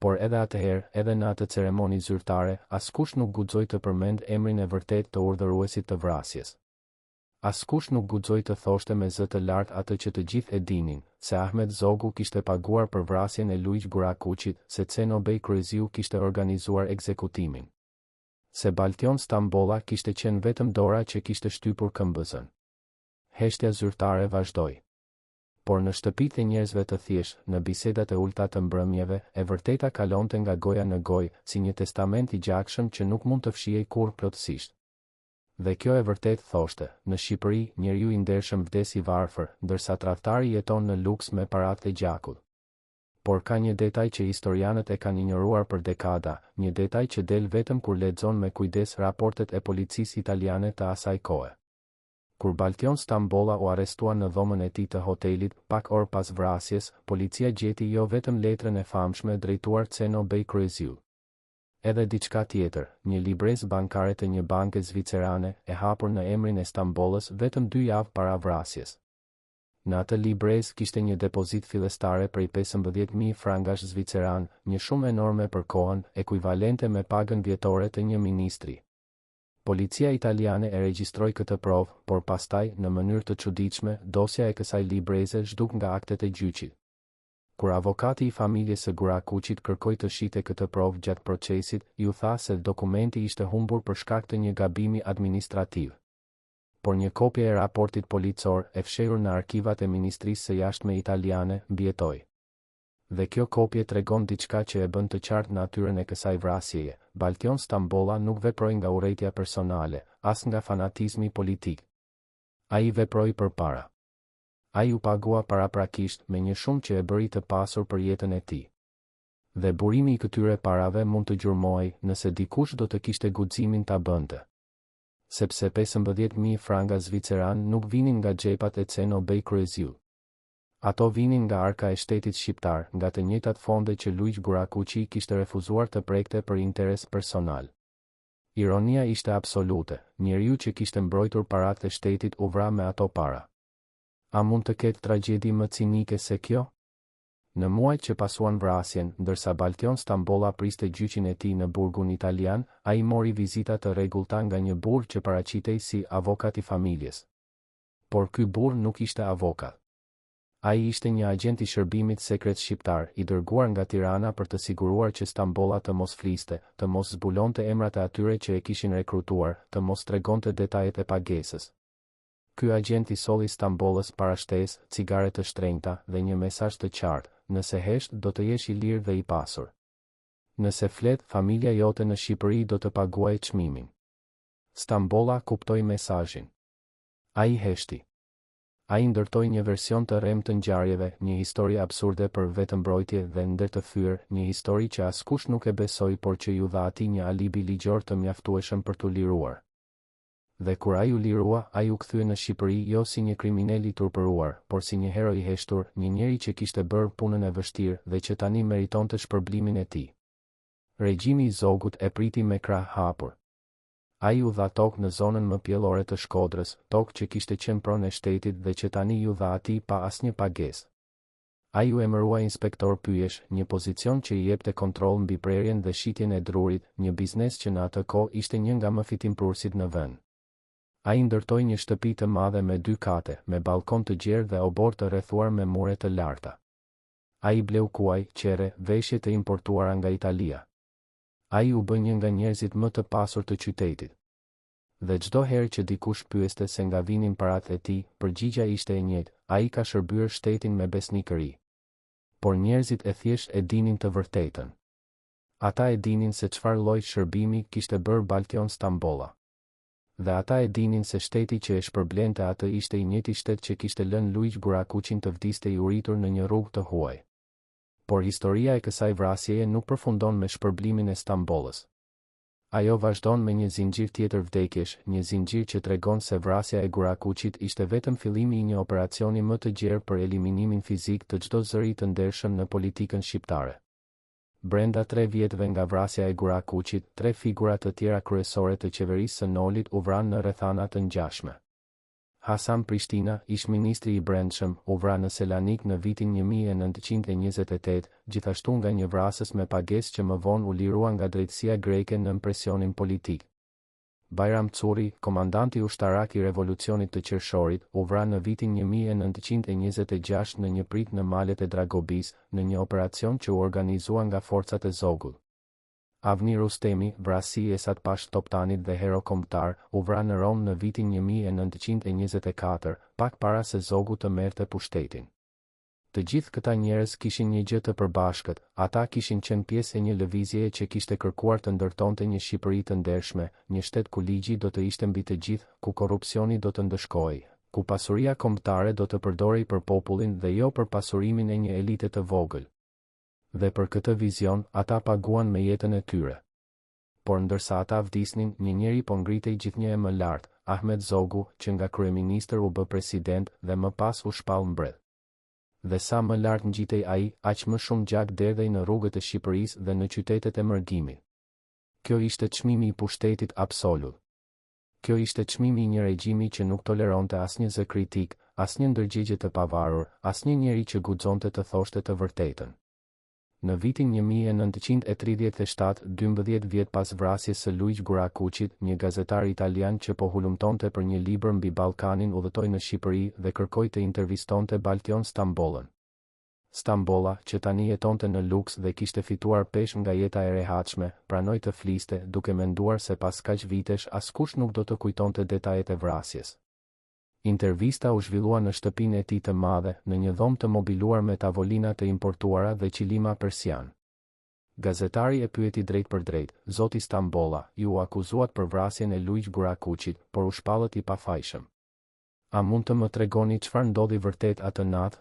Por edhe atëherë, edhe në atë ceremoni zyrtare, askush nuk guxoi të përmend emrin e vërtet të urdhëruesit të vrasjes. Askush nuk guxoi të thoshte me zë të lartë atë që të gjithë e dinin, se Ahmet Zogu kishte paguar për vrasjen e Luigi Gurakuqit, se Ceno Bej Kryziu kishte organizuar ekzekutimin. Se Baltion Stambolla kishte qenë vetëm dora që kishte shtypur këmbëzën. Heshtja zyrtare vazhdoi. Por në shtëpitë e njerëzve të thjeshtë, në bisedat e ulta të mbrëmjeve, e vërteta kalonte nga goja në gojë, si një testament i gjakshëm që nuk mund të fshihej kurrë plotësisht. Dhe kjo e vërtet thoshte, në Shqipëri, njeriu i ndershëm vdes i varfër, ndërsa tradhtari jeton në luks me paratë e gjakut. Por ka një detaj që historianët e kanë injoruar për dekada, një detaj që del vetëm kur lexon me kujdes raportet e policisë italiane të asaj kohe. Kur Baltion Stambolla u arrestua në dhomën e tij të hotelit, pak orë pas vrasjes, policia gjeti jo vetëm letrën e famshme drejtuar Ceno Bej Kryziu. Edhe diçka tjetër, një librezë bankare të një banke zvicerane, e hapur në emrin e Stambollës vetëm 2 javë para vrasjes. Në atë librezë kishte një depozit fillestare prej 15.000 frangash zviceran, një shumë enorme për kohën, ekuivalente me pagën vjetore të një ministri. Policia italiane e regjistroi këtë provë, por pastaj, në mënyrë të çuditshme, dosja e kësaj libreze zhduk nga aktet e gjyqit. Kur avokati i familjes së Gurakuqit kërkoi të shite këtë provë gjatë procesit, iu tha se dokumenti ishte humbur për shkak të një gabimi administrativ. Por një kopje e raportit policor, e fshehur në arkivat e Ministrisë së Jashtme italiane, mbijetoi. Dhe kjo kopje tregon diçka që e bën të qartë natyrën e kësaj vrasjeje. Baltion Stambolla nuk veproi nga urrejtja personale, as nga fanatizmi politik. Ai veproi për para. Ai u pagua paraprakisht me një shumë që e bëri të pasur për jetën e tij. Dhe burimi i këtyre parave mund të gjurmohej nëse dikush do të kishte guximin ta bënte. Sepse 15.000 franga zviceran nuk vinin nga xhepat e Ceno Bej Kryziu. Ato vinin nga arka e shtetit shqiptar, nga të njëjtat fonde që Luiq Gurakuqi kishte refuzuar të prekte për interes personal. Ironia ishte absolute, njeriu që kishte mbrojtur paratë e shtetit u vra me ato para. A mund të ketë tragjedi më cinike se kjo? Në muajt që pasuan vrasjen, ndërsa Baltion Stambolla priste gjyqin e tij në burgun italian, ai mori vizita të rregullta nga një burr që paraqitej si avokat i familjes. Por ky burr nuk ishte avokat. Ai ishte një agent i shërbimit sekret shqiptar, i dërguar nga Tirana për të siguruar që Stambolla të mos fliste, të mos zbulonte emrat e atyre që e kishin rekrutuar, të mos tregonte detajet e pagesës. Ky agent i solli Stambollës para shtesë, cigare të shtrenjta dhe një mesazh të qartë: nëse hesht do të jesh i lirë dhe i pasur. Nëse flet, familja jote në Shqipëri do të paguajë çmimin. Stambolla kuptoi mesazhin. Ai heshti. Ai ndërtoi një version të rrem të ngjarjeve, një histori absurde për vetëmbrojtje dhe nder të thyer, një histori që askush nuk e besoi por që ju dha atij një alibi ligjor të mjaftueshëm për t'u liruar. Dhe kur ai u lirua, ai u kthye në Shqipëri jo si një kriminal i turpëruar, por si një hero i heshtur, një njeri që kishte bërë punën e vështirë dhe që tani meritonte shpërblimin e tij. Regjimi i Zogut e priti me krah hapur. Ai u dha tokë në zonën më pjellore të Shkodrës, tokë që kishte qenë pronë e shtetit dhe që tani ju dha atij pa asnjë pagesë. Ai u emërua inspektor pyjesh, një pozicion që i jepte kontroll mbi prerjen dhe shitjen e drurit, një biznes që në atë kohë ishte një nga më fitimprurësit në vend. Ai ndërtoi një shtëpi të madhe me 2 kate, me balkon të gjerë dhe obor të rrethuar me mure të larta. Ai bleu kuaj, qere, veshje të importuara nga Italia. Ai u bë një nga njerëzit më të pasur të qytetit. Dhe çdo herë që dikush pyeste se nga vinin paratë e tij, përgjigjja ishte e njëjtë: ai ka shërbyer shtetin me besnikëri. Por njerëzit e thjesht e dinin të vërtetën. Ata e dinin se çfarë lloj shërbimi kishte bërë Baltion Stambolla. Dhe ata e dinin se shteti që e shpërblente atë ishte i njëjti shtet që kishte lënë Luiq Gurakuqin të vdiste i uritur në një rrugë të huaj. Por historia e kësaj vrasjeje nuk përfundon me shpërblimin e Stambollës. Ajo vazhdon me një zinxhir tjetër vdekjesh, një zinxhir që tregon se vrasja e Gurakuqit ishte vetëm fillimi i një operacioni më të gjerë për eliminimin fizik të çdo zëri të ndershëm në politikën shqiptare. Brenda 3 vjetëve nga vrasja e Gurakuqit, 3 figura të tjera kryesore të qeverisë së Nolit u vranë në rrethana të ngjashme. Hasan Prishtina, ish-ministri i brendshëm, u vra në Selanik në vitin 1928, gjithashtu nga një vrasës me pagesë që më vonë u lirua nga drejtësia greke në presionin politik. Bajram Curi, komandanti ushtarak i revolucionit të qershorit, u vra në vitin 1926 në një prit në malet e Dragobis, në një operacion që u organizua nga forcat e Zogut. Avni Rustemi, vrasi i Esat Pash Toptanit dhe hero kombëtar, u vra në Rom në vitin 1924, pak para se Zogu të merrte pushtetin. Të gjithë këta njerëz kishin një gjë të përbashkët: ata kishin qenë pjesë e një lëvizjeje që kishte kërkuar të ndërtonte një Shqipëri të ndershme, një shtet ku ligji do të ishte mbi të gjithë, ku korrupsioni do të ndëshkohej, ku pasuria kombëtare do të përdorej për popullin dhe jo për pasurimin e një elite të vogël. Dhe për këtë vizion, ata paguan me jetën e tyre. Por ndërsa ata vdisnin, një njeri po ngritej gjithnjë më lart, Ahmet Zogu, që nga kryeministër u bë president dhe më pas u shpall mbredh. Dhe sa më lart ngjitej ai, aq më shumë gjak derdhej në rrugët e Shqipërisë dhe në qytetet e mërgimit. Kjo ishte çmimi i pushtetit absolut. Kjo ishte çmimi i një regjimi që nuk toleronte asnjë zë kritik, asnjë ndërgjegje të pavarur, asnjë njeri që guxonte të thoshte të vërtetën. Në vitin 1937, 12 vjet pas vrasjes së Luiq Gurakuqit, një gazetar italian që po hulumtonte për një libër mbi Ballkanin udhëtoi në Shqipëri dhe kërkoi të intervistonte Baltion Stambollën. Stambolla, që tani jetonte në luks dhe kishte fituar peshë nga jeta e rehatshme, pranoi të fliste, duke menduar se pas kaq vitesh askush nuk do të kujtonte detajet e vrasjes. Intervista u zhvillua në shtëpinë e tij të madhe, në një dhomë të mobiluar me tavolina të importuara dhe qilima persian. Gazetari e pyeti drejt për drejt: "Zoti Stambolla, ju akuzuat për vrasjen e Luiq Gurakuqit, por u shpallët i pafajshëm. A mund të më tregoni çfarë ndodhi vërtet atë natë?"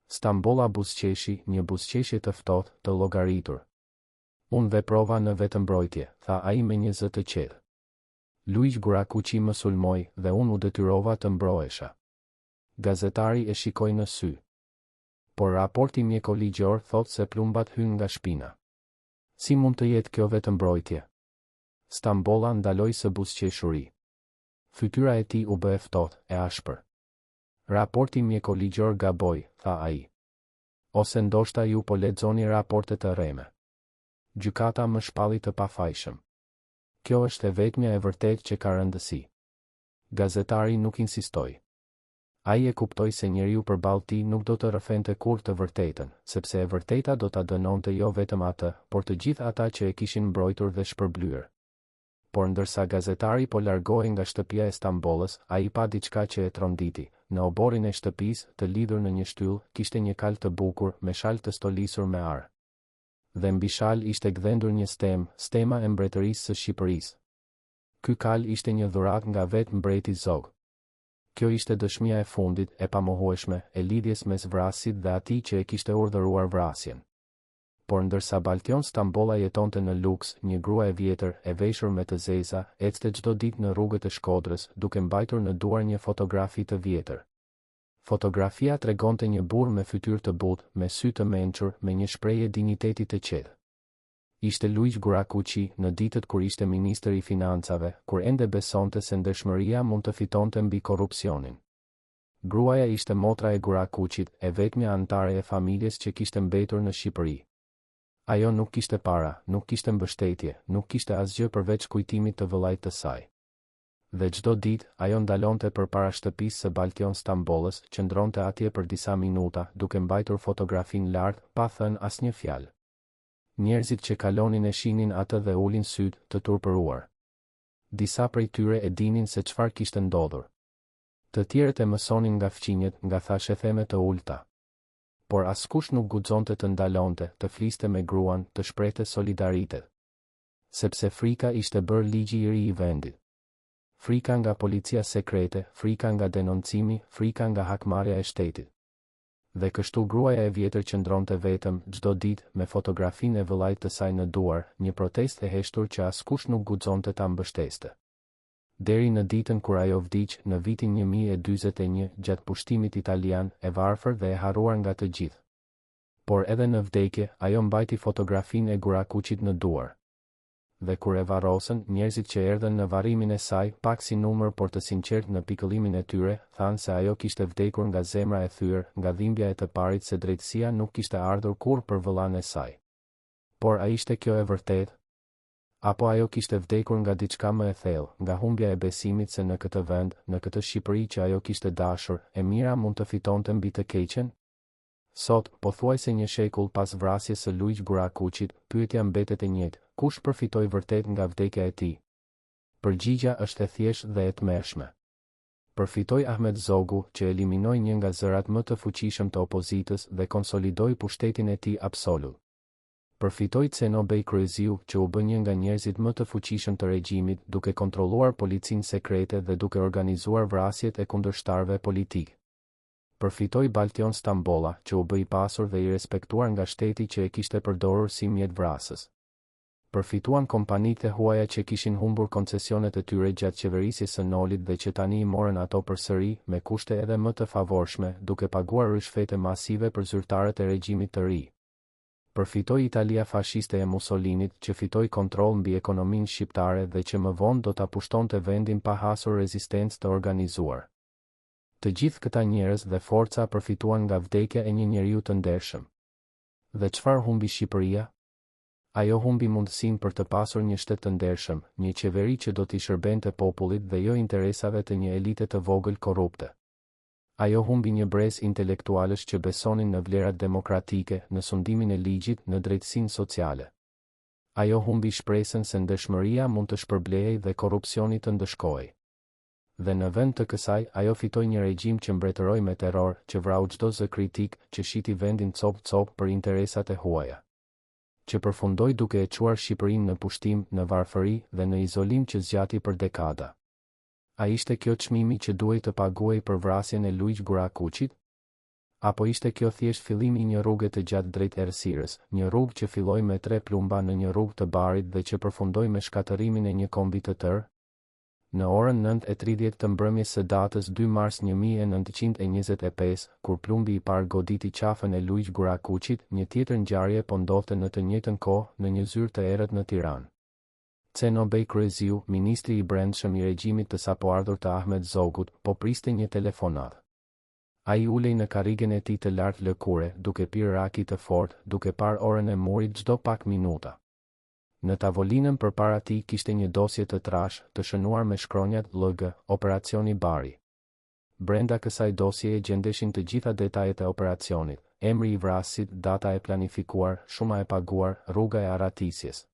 Stambolla buzëqeshi, një buzëqeshje të ftohtë, të llogaritur. "Unë veprova në vetëmbrojtje", tha ai me një zë të qetë. "Luiq Gurakuqi më sulmoi dhe unë u detyrova të mbrohesha." Gazetari e shikoi në sy. por raporti mjekoligjor thotë se plumbat hyn nga shpina. Si mund të jetë kjo vetëm mbrojtje? Stambolla ndaloi së buzëqeshuri. Fytyra e tij u bë ftohtë, e ashpër. Raporti mjekoligjor gaboi, tha ai. Ose ndoshta ju po lexoni raportet të rreme. Gjykata më shpalli të pafajshëm. Kjo është e vetmja e vërtetë që ka rëndësi. Gazetari nuk insistoi. Ai e kuptoi se njeriu përballë tij nuk do të rrëfente kurrë të vërtetën, sepse e vërteta do ta dënonte jo vetëm atë, por të gjithë ata që e kishin mbrojtur dhe shpërblyer. Por ndërsa gazetari po largohej nga shtëpia e Stambollës, ai pa diçka që e tronditi. Në oborin e shtëpisë, të lidhur në një shtyllë, kishte një kal të bukur me shal të stolisur me ar. Dhe mbi shal ishte gdhendur një stema e mbretërisë së Shqipërisë. Ky kal ishte një dhuratë nga vetë mbreti Zog. Kjo ishte dëshmia e fundit, e pamohueshme, e lidhjes mes vrasit dhe atij që e kishte urdhëruar vrasjen. Por ndërsa Baltion Stambolla jetonte në luks, një grua e vjetër, e veshur me të zeza, ecte çdo ditë në rrugët e Shkodrës, duke mbajtur në duar një fotografi të vjetër. Fotografia tregonte një burr me fytyrë të butë, me sy të mençur, me një shprehje dinjiteti të qetë. Ishte Luiz Gurakuçi në ditët kur ishte ministër i financave, kur ende besonte se ndeshmëria mund të fitonte mbi korrupsionin. Gruaja ishte motra e Gurakuçit, e vetmja anëtare e familjes që kishte mbetur në Shqipëri. Ajo nuk kishte para, nuk kishte mbështetje, nuk kishte asgjë përveç kujtimit të vëllait të saj. Dhe çdo ditë, ajo ndalonte përpara shtëpisë së Baltion Stambollës, qëndronte atje për disa minuta, duke mbajtur fotografin lart, pa thënë asnjë fjalë. Njerëzit që kalonin e shihnin atë dhe ulin syt, të turpëruar. Disa prej tyre e dinin se çfarë kishte ndodhur. Të tjerët e mësonin nga fqinjet, nga thashetheme të ulta. Por askush nuk guxonte të ndalonte, të fliste me gruan, të shprehte solidaritet. Sepse frika ishte bërë ligji i ri i vendit. Frika nga policia sekrete, frika nga denoncimi, frika nga hakmarrja e shtetit. Dhe kështu gruaja e vjetër qëndronte vetëm, çdo ditë, me fotografinë e vëllait të saj në duar, një protestë e heshtur që askush nuk guxonte ta mbështeste. Deri në ditën kur ajo vdiq, në vitin 1041, gjatë pushtimit italian, e varfër dhe e harruar nga të gjithë. Por edhe në vdekje, ajo mbajti fotografinë e Gurakuçit në duar. Dhe kur e varrosën, njerëzit që erdhën në varrimin e saj, pak si numër por të sinqert në pikëllimin e tyre, thanë se ajo kishte vdekur nga zemra e thyer, nga dhimbja e të parit se drejtësia nuk kishte ardhur kurrë për vëllain e saj. Por a ishte kjo e vërtetë? Apo ajo kishte vdekur nga diçka më e thellë, nga humbja e besimit se në këtë vend, në këtë Shqipëri që ajo kishte dashur, e mira mund të fitonte mbi të keqen? Sot, pothuajse një shekull pas vrasjes së Luiz Gurakuçit, pyetja mbetet e njëjtë: kush përfitoi vërtet nga vdekja e tij? Përgjigjja është e thjeshtë dhe e tmerrshme. Përfitoi Ahmet Zogu, që eliminoi një nga zërat më të fuqishëm të opozitës dhe konsolidoi pushtetin e tij absolut. Përfitoi Cenobej Kryeziu, që u bë një nga njerëzit më të fuqishëm të regjimit, duke kontrolluar policinë sekrete dhe duke organizuar vrasjet e kundërshtarëve politik. Përfitoi Baltion Stambolla, që u bë i pasur dhe i respektuar nga shteti që e kishte përdorur si mjet vrasës. Përfituan kompanitë e huaja që kishin humbur koncesionet e tyre gjatë qeverisjes së Nolit dhe që tani i morën ato përsëri, me kushte edhe më të favorshme, duke paguar rishfete masive për zyrtarët e regjimit të ri. Përfitoi Italia fashiste e Mussolinit, që fitoi kontroll mbi ekonominë shqiptare dhe që më vonë do ta pushtonte vendin pa hasur rezistencë të organizuar. Të gjithë këta njerëz dhe forca përfituan nga vdekja e një njeriu të ndershëm. Dhe çfarë humbi Shqipëria? Ajo humbi mundësinë për të pasur një shtet të ndershëm, një qeveri që do t'i shërbente popullit dhe jo interesave të një elite të vogël korrupte. Ajo humbi një brez intelektualësh që besonin në vlerat demokratike, në sundimin e ligjit, në drejtësinë sociale. Ajo humbi shpresën se ndeshmëria mund të shpërblejej dhe korrupsioni të ndëshkohej. Dhe në vend të kësaj, ajo fitoi një regjim që mbretëroi me terror, që vrau çdo zë kritik, që shiti vendin cop për interesat e huaja. Që përfundoi duke e çuar Shqipërinë në pushtim, në varfëri dhe në izolim që zgjati për dekada. A ishte kjo çmimi që duhej të paguhej për vrasjen e Luiz Gurakuçit? Apo ishte kjo thjesht fillimi i një rruge të gjatë drejt errësirës, një rrugë që filloi me 3 plumba në një rrugë të barit dhe që përfundoi me shkatërimin e një kombi të tërë? Në orën 9:30 të mbrëmjes së datës 2 mars 1925, kur plumbi I parë goditi qafën e Luiq Gurakuqit, një tjetër ngjarje po ndodhte në të njëjtën kohë në një zyrë të errët në Tiranë. Cenobej Kryeziu, ministri I brendshëm I regjimit të sapoardhur të Ahmet Zogut, po priste një telefonat. Ai ulej në karrigen e tij të lartë lëkure, duke pirë raki të fortë, duke parë orën e murit çdo pak minuta. Në tavolinën përpara tij kishte një dosje të trashë, të shënuar me shkronjat LG, operacioni Bari. Brenda kësaj dosjeje gjendeshin të gjitha detajet e operacionit, emri I vrasit, data e planifikuar, shuma e paguar, rruga e aratisjes.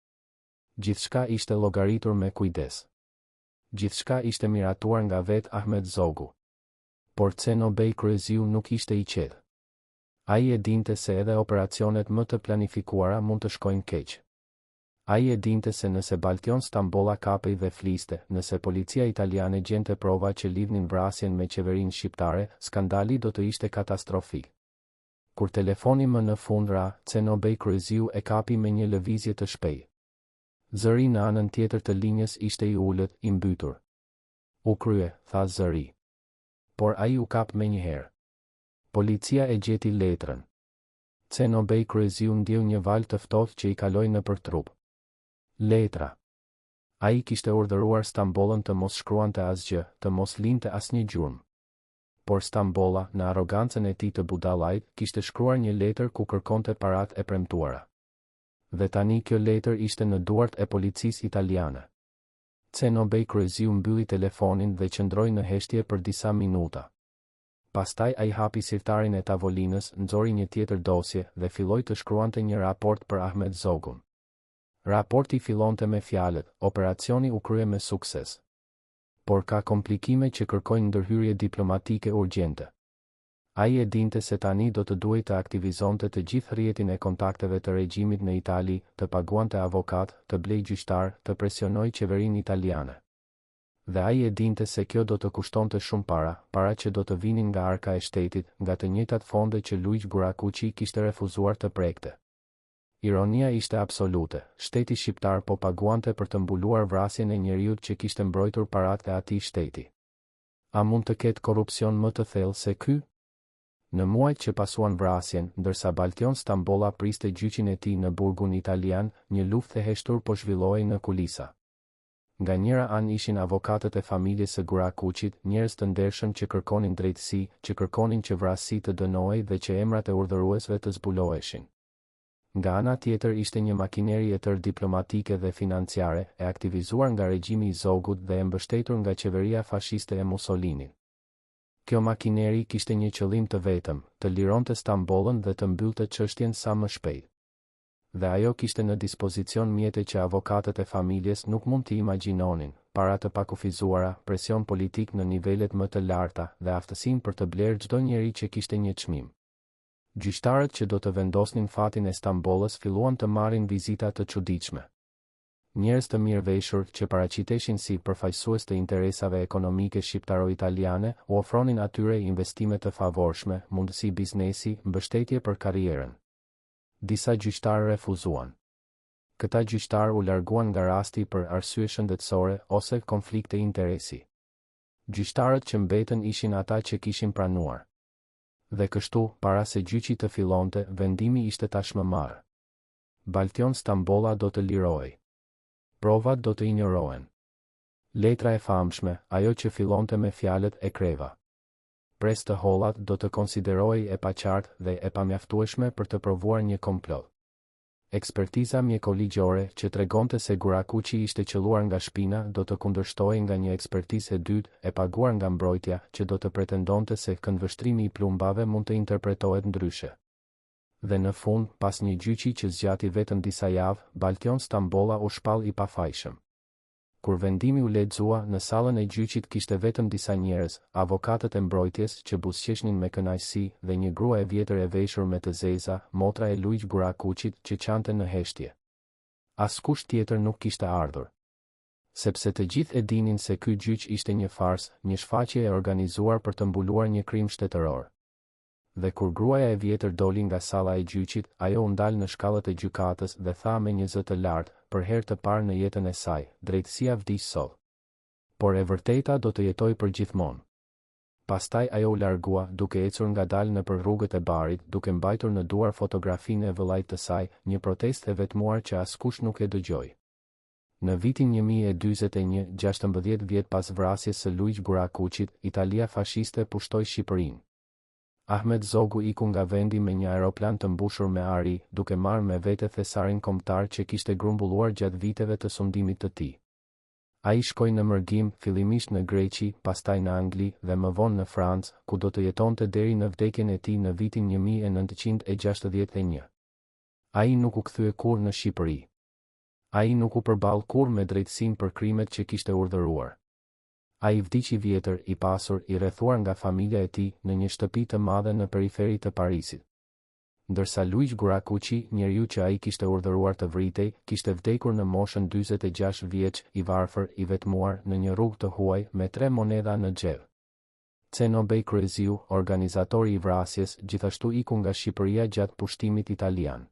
Gjithçka ishte llogaritur me kujdes. Gjithçka ishte miratuar nga vet Ahmet Zogu. Por Cenobej Kryeziu nuk ishte I qetë. Ai e dinte se edhe operacionet më të planifikuara mund të shkojnë keq. Ai e dinte se nëse Baltion Stambolla kapej dhe fliste, nëse policia italiane gjente prova që lidhnin vrasjen me qeverinë shqiptare, skandali do të ishte katastrofik. Kur telefoni më në fund ra, Cenobej Kryeziu e kapi me një lëvizje të shpejtë. Zëri në anën tjetër të linjës ishte I ulët, I mbytur. U krye, tha zëri. Por ai u kap menjëherë. Policia e gjeti letrën. Cenobej Kryeziu ndjeu një val të ftohtë që I kaloi nëpër trup. Letra. Ai kishte urdhëruar Stambollën të mos shkruante asgjë, të mos linte asnjë gjurmë. Por Stambolla, në arrogancën e tij të budallait, kishte shkruar një letër ku kërkonte paratë e premtuara. Dhe tani kjo letër ishte në duart e policisë italiane. Cenobej Kryeziu mbylli telefonin dhe qëndroi në heshtje për disa minuta. Pastaj ai hapi sirtarin e tavolinës, nxori një tjetër dosje dhe filloi të shkruante një raport për Ahmet Zogun. Raporti fillonte me fjalët: operacioni u krye me sukses. Por ka komplikime që kërkojnë ndërhyrje diplomatike urgjente. Ai e dinte se tani do të duhej të aktivizonte të gjithë rrjetin e kontakteve të regjimit në Itali, të paguante avokat, të blej gjyqtar, të presionoj qeverinë italiane. Dhe ai e dinte se kjo do të kushtonte shumë para që do të vinin nga arka e shtetit, nga të njëjtat fonde që Luiq Gurakuqi kishte refuzuar të prekte. Ironia ishte absolute, shteti shqiptar po paguante për të mbuluar vrasjen e njeriut që kishte mbrojtur paratë e atij shteti. A mund të ketë korrupsion më të thellë se ky? Në muajt që pasuan vrasjen, ndërsa Baltion Stambolla priste gjyqin e tij në burgun italian, një luftë e heshtur po zhvillohej në kulisa. Nga njëra anë ishin avokatët e familjes së Gurakuqit, njerëz të ndershëm që kërkonin drejtësi, që kërkonin që vrasi të dënohej dhe që emrat e urdhëruesve të zbuloheshin. Nga ana tjetër ishte një makineri e tërë diplomatike dhe financiare, e aktivizuar nga regjimi I Zogut dhe e mbështetur nga qeveria fashiste e Mussolinit. Kjo makineri kishte një qëllim të vetëm, të lironte Stambollën dhe të mbyllte çështjen sa më shpejt. Dhe ajo kishte në dispozicion mjete që avokatët e familjes nuk mund t'i imagjinonin, para të pakufizuara, presion politik në nivelet më të larta dhe aftësinë për të blerë çdo njeri që kishte një çmim. Gjyqtarët që do të vendosnin fatin e Stambollës filluan të marrin vizita të çuditshme. Njerëz të mirëveshur që paraqiteshin si përfaqësues të interesave ekonomike shqiptaro-italiane u ofronin atyre investime të favorshme, mundësi biznesi, mbështetje për karrierën. Disa gjyqtarë refuzuan. Këta gjyqtarë u larguan nga rasti për arsye shëndetësore ose konflikte interesi. Gjyqtarët që mbetën ishin ata që kishin pranuar. Dhe kështu, para se gjyqi të fillonte, vendimi ishte tashmë marrë. Baltion Stambolla do të lirohej. Provat do të injorohen. Letra e famshme, ajo që fillonte me fjalët e kreva. Pres të hollat do të konsiderohej e paqartë dhe e pamjaftueshme për të provuar një komplot. Ekspertiza mjekoligjore që tregonte se Gurakuqi ishte qelluar nga shpina do të kundërshtohej nga një ekspertizë e dytë e paguar nga mbrojtja që do të pretendonte se këndvështrimi I plumbave mund të interpretohet ndryshe. Dhe në fund, pas një gjyqi që zgjati vetëm disa javë, Baltion Stambolla u shpall I pafajshëm. Kur vendimi u lexua, në sallën e gjyqit kishte vetëm disa njerëz, avokatët e mbrojtjes që buzëqeshnin me kënaqësi dhe një grua e vjetër e veshur me të zeza, motra e Luiq Gurakuqit që qante në heshtje. Askush tjetër nuk kishte ardhur. Sepse të gjithë e dinin se ky gjyq ishte një farsë, një shfaqje e organizuar për të mbuluar një krim shtetëror. Dhe kur gruaja e vjetër doli nga salla e gjyqit, ajo u ndal në shkallët e gjykatës dhe tha me një zë të lartë, për herë të parë në jetën e saj, drejtësia vdiq sot. Por e vërteta do të jetoj për gjithmonë. Pastaj ajo u largua, duke ecur ngadalë nëpër rrugët e barit, duke mbajtur në duar fotografinë e vëllait të saj, një protestë e vetmuar që askush nuk e dëgjoi. Në vitin 1041, 16 vjet pas vrasjes së Luiq Gurakuqit, Italia fashiste pushtoi Shqipërinë. Ahmet Zogu iku nga vendi me një aeroplan të mbushur me ari, duke marrë me vete thesarin kombëtar që kishte grumbulluar gjatë viteve të sundimit të tij. Ai shkoi në mërgim, fillimisht në Greqi, pastaj në Angli dhe më vonë në Francë, ku do të jetonte deri në vdekjen e tij në vitin 1961. Ai nuk u kthye kurrë në Shqipëri. Ai nuk u përball kurrë me drejtësinë për krimet që kishte urdhëruar. Ai vdiq i vjetër, i pasur, i rrethuar nga familja e tij në një shtëpi të madhe në periferi të Parisit. Ndërsa Luiq Gurakuqi, njeriu që ai kishte urdhëruar të vritej, kishte vdekur në moshën 46 vjeç, i varfër, i vetmuar, në një rrugë të huaj, me 3 monedha në xhep. Cenobej Kryeziu, organizatori i vrasjes, gjithashtu iku nga Shqipëria gjatë pushtimit italian.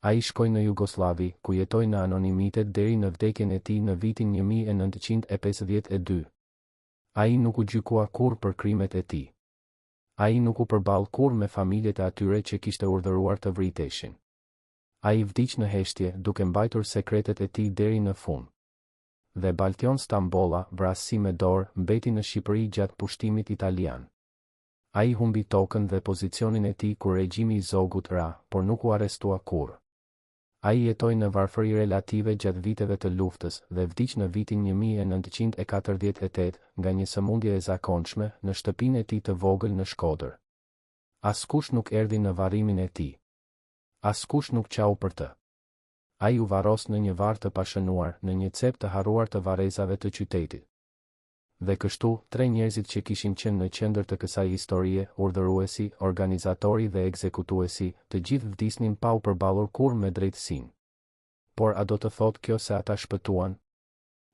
Ai shkoi në Jugosllavi, ku jetoi në anonimitet deri në vdekjen e tij në vitin 1952. Ai nuk u gjykua kurrë për krimet e tij. Ai nuk u përball kurrë me familjet e atyre që kishte urdhëruar të vriteshin. Ai vdiq në heshtje, duke mbajtur sekretet e tij deri në fund. Dhe Baltion Stambolla, vrasësi me dorë, mbeti në Shqipëri gjatë pushtimit italian. Ai humbi tokën dhe pozicionin e tij kur regjimi i Zogut ra, por nuk u arrestua kurrë. Ai jetoi në varfëri relative gjatë viteve të luftës dhe vdiq në vitin 1948 nga një sëmundje e zakonshme në shtëpinë e tij të vogël në Shkodër. Askush nuk erdhi në varrimin e tij. Askush nuk qau për të. Ai u varros në një varr të pashënuar, në një cep të harruar të varrezave të qytetit. Dhe kështu, 3 njerëzit që kishin qenë në qendër të kësaj historie, urdhëruesi, organizatori dhe ekzekutuesi, të gjithë vdisnin pa u përballur kurrë me drejtësinë. Por a do të thotë kjo se ata shpëtuan?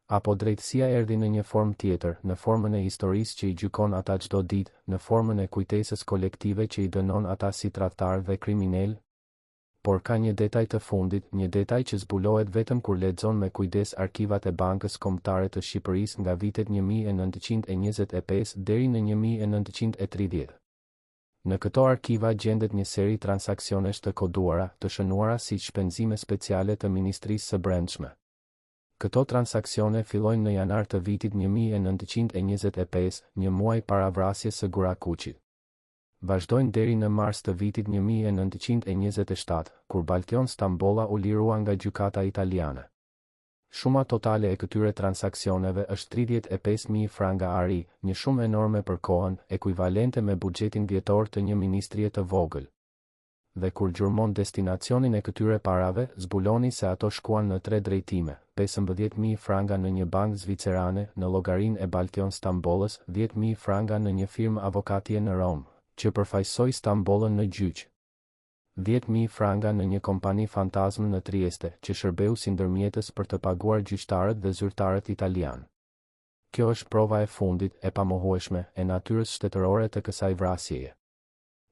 Apo drejtësia erdhi në një formë tjetër, në formën e historisë që i gjykon ata çdo ditë, në formën e kujtesës kolektive që i dënon ata si tradhtar dhe kriminal? Por ka një detaj të fundit, një detaj që zbulohet vetëm kur lexon me kujdes arkivat e Bankës Kombëtare të Shqipërisë nga vitet 1925 deri në 1930. Në këto arkiva gjendet një seri transaksionesh të koduara, të shënuara si shpenzime speciale të Ministrisë së Brendshme. Këto transaksione fillojnë në janar të vitit 1925, një muaj para vrasjes së Gurakuqit. Vazhdojnë deri në mars të vitit 1927, kur Baltion Stambolla u lirua nga gjykata italiane. Shuma totale e këtyre transaksioneve është 35.000 franga ari, një shumë enorme për kohën, ekuivalente me buxhetin vjetor të një ministrie të vogël. Dhe kur gjurmon destinacionin e këtyre parave, zbuloni se ato shkuan në 3 drejtime: 15.000 franga në një bankë zvicerane në llogarinë e Baltion Stambollës, 10.000 franga në një firmë avokatie në Rom, që përfaqësoi Stambollën në gjyq. 10.000 franga në një kompani fantazmë në Trieste, që shërbeu si ndërmjetës për të paguar gjyqtarët dhe zyrtarët italian. Kjo është prova e fundit, e pamohueshme, e natyrës shtetërore të kësaj vrasjeje.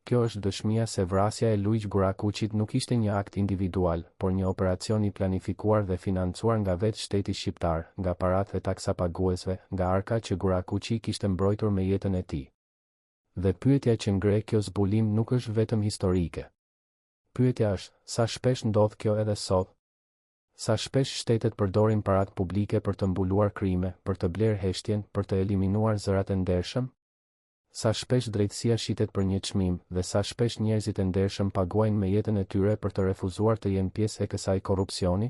Kjo është dëshmia se vrasja e Luiq Gurakuqit nuk ishte një akt individual, por një operacion i planifikuar dhe financuar nga vetë shteti shqiptar, nga paratë e taksapaguesve, nga arka që Gurakuqi kishte mbrojtur me jetën e tij. Dhe pyetja që ngre kjo zbulim nuk është vetëm historike. Pyetja është, sa shpesh ndodh kjo edhe sot? Sa shpesh shtetet përdorin paratë publike për të mbuluar krime, për të blerë heshtjen, për të eliminuar zërat e ndershëm? Sa shpesh drejtësia shitet për një çmim, dhe sa shpesh njerëzit e ndershëm paguajnë me jetën e tyre për të refuzuar të jenë pjesë e kësaj korrupsioni?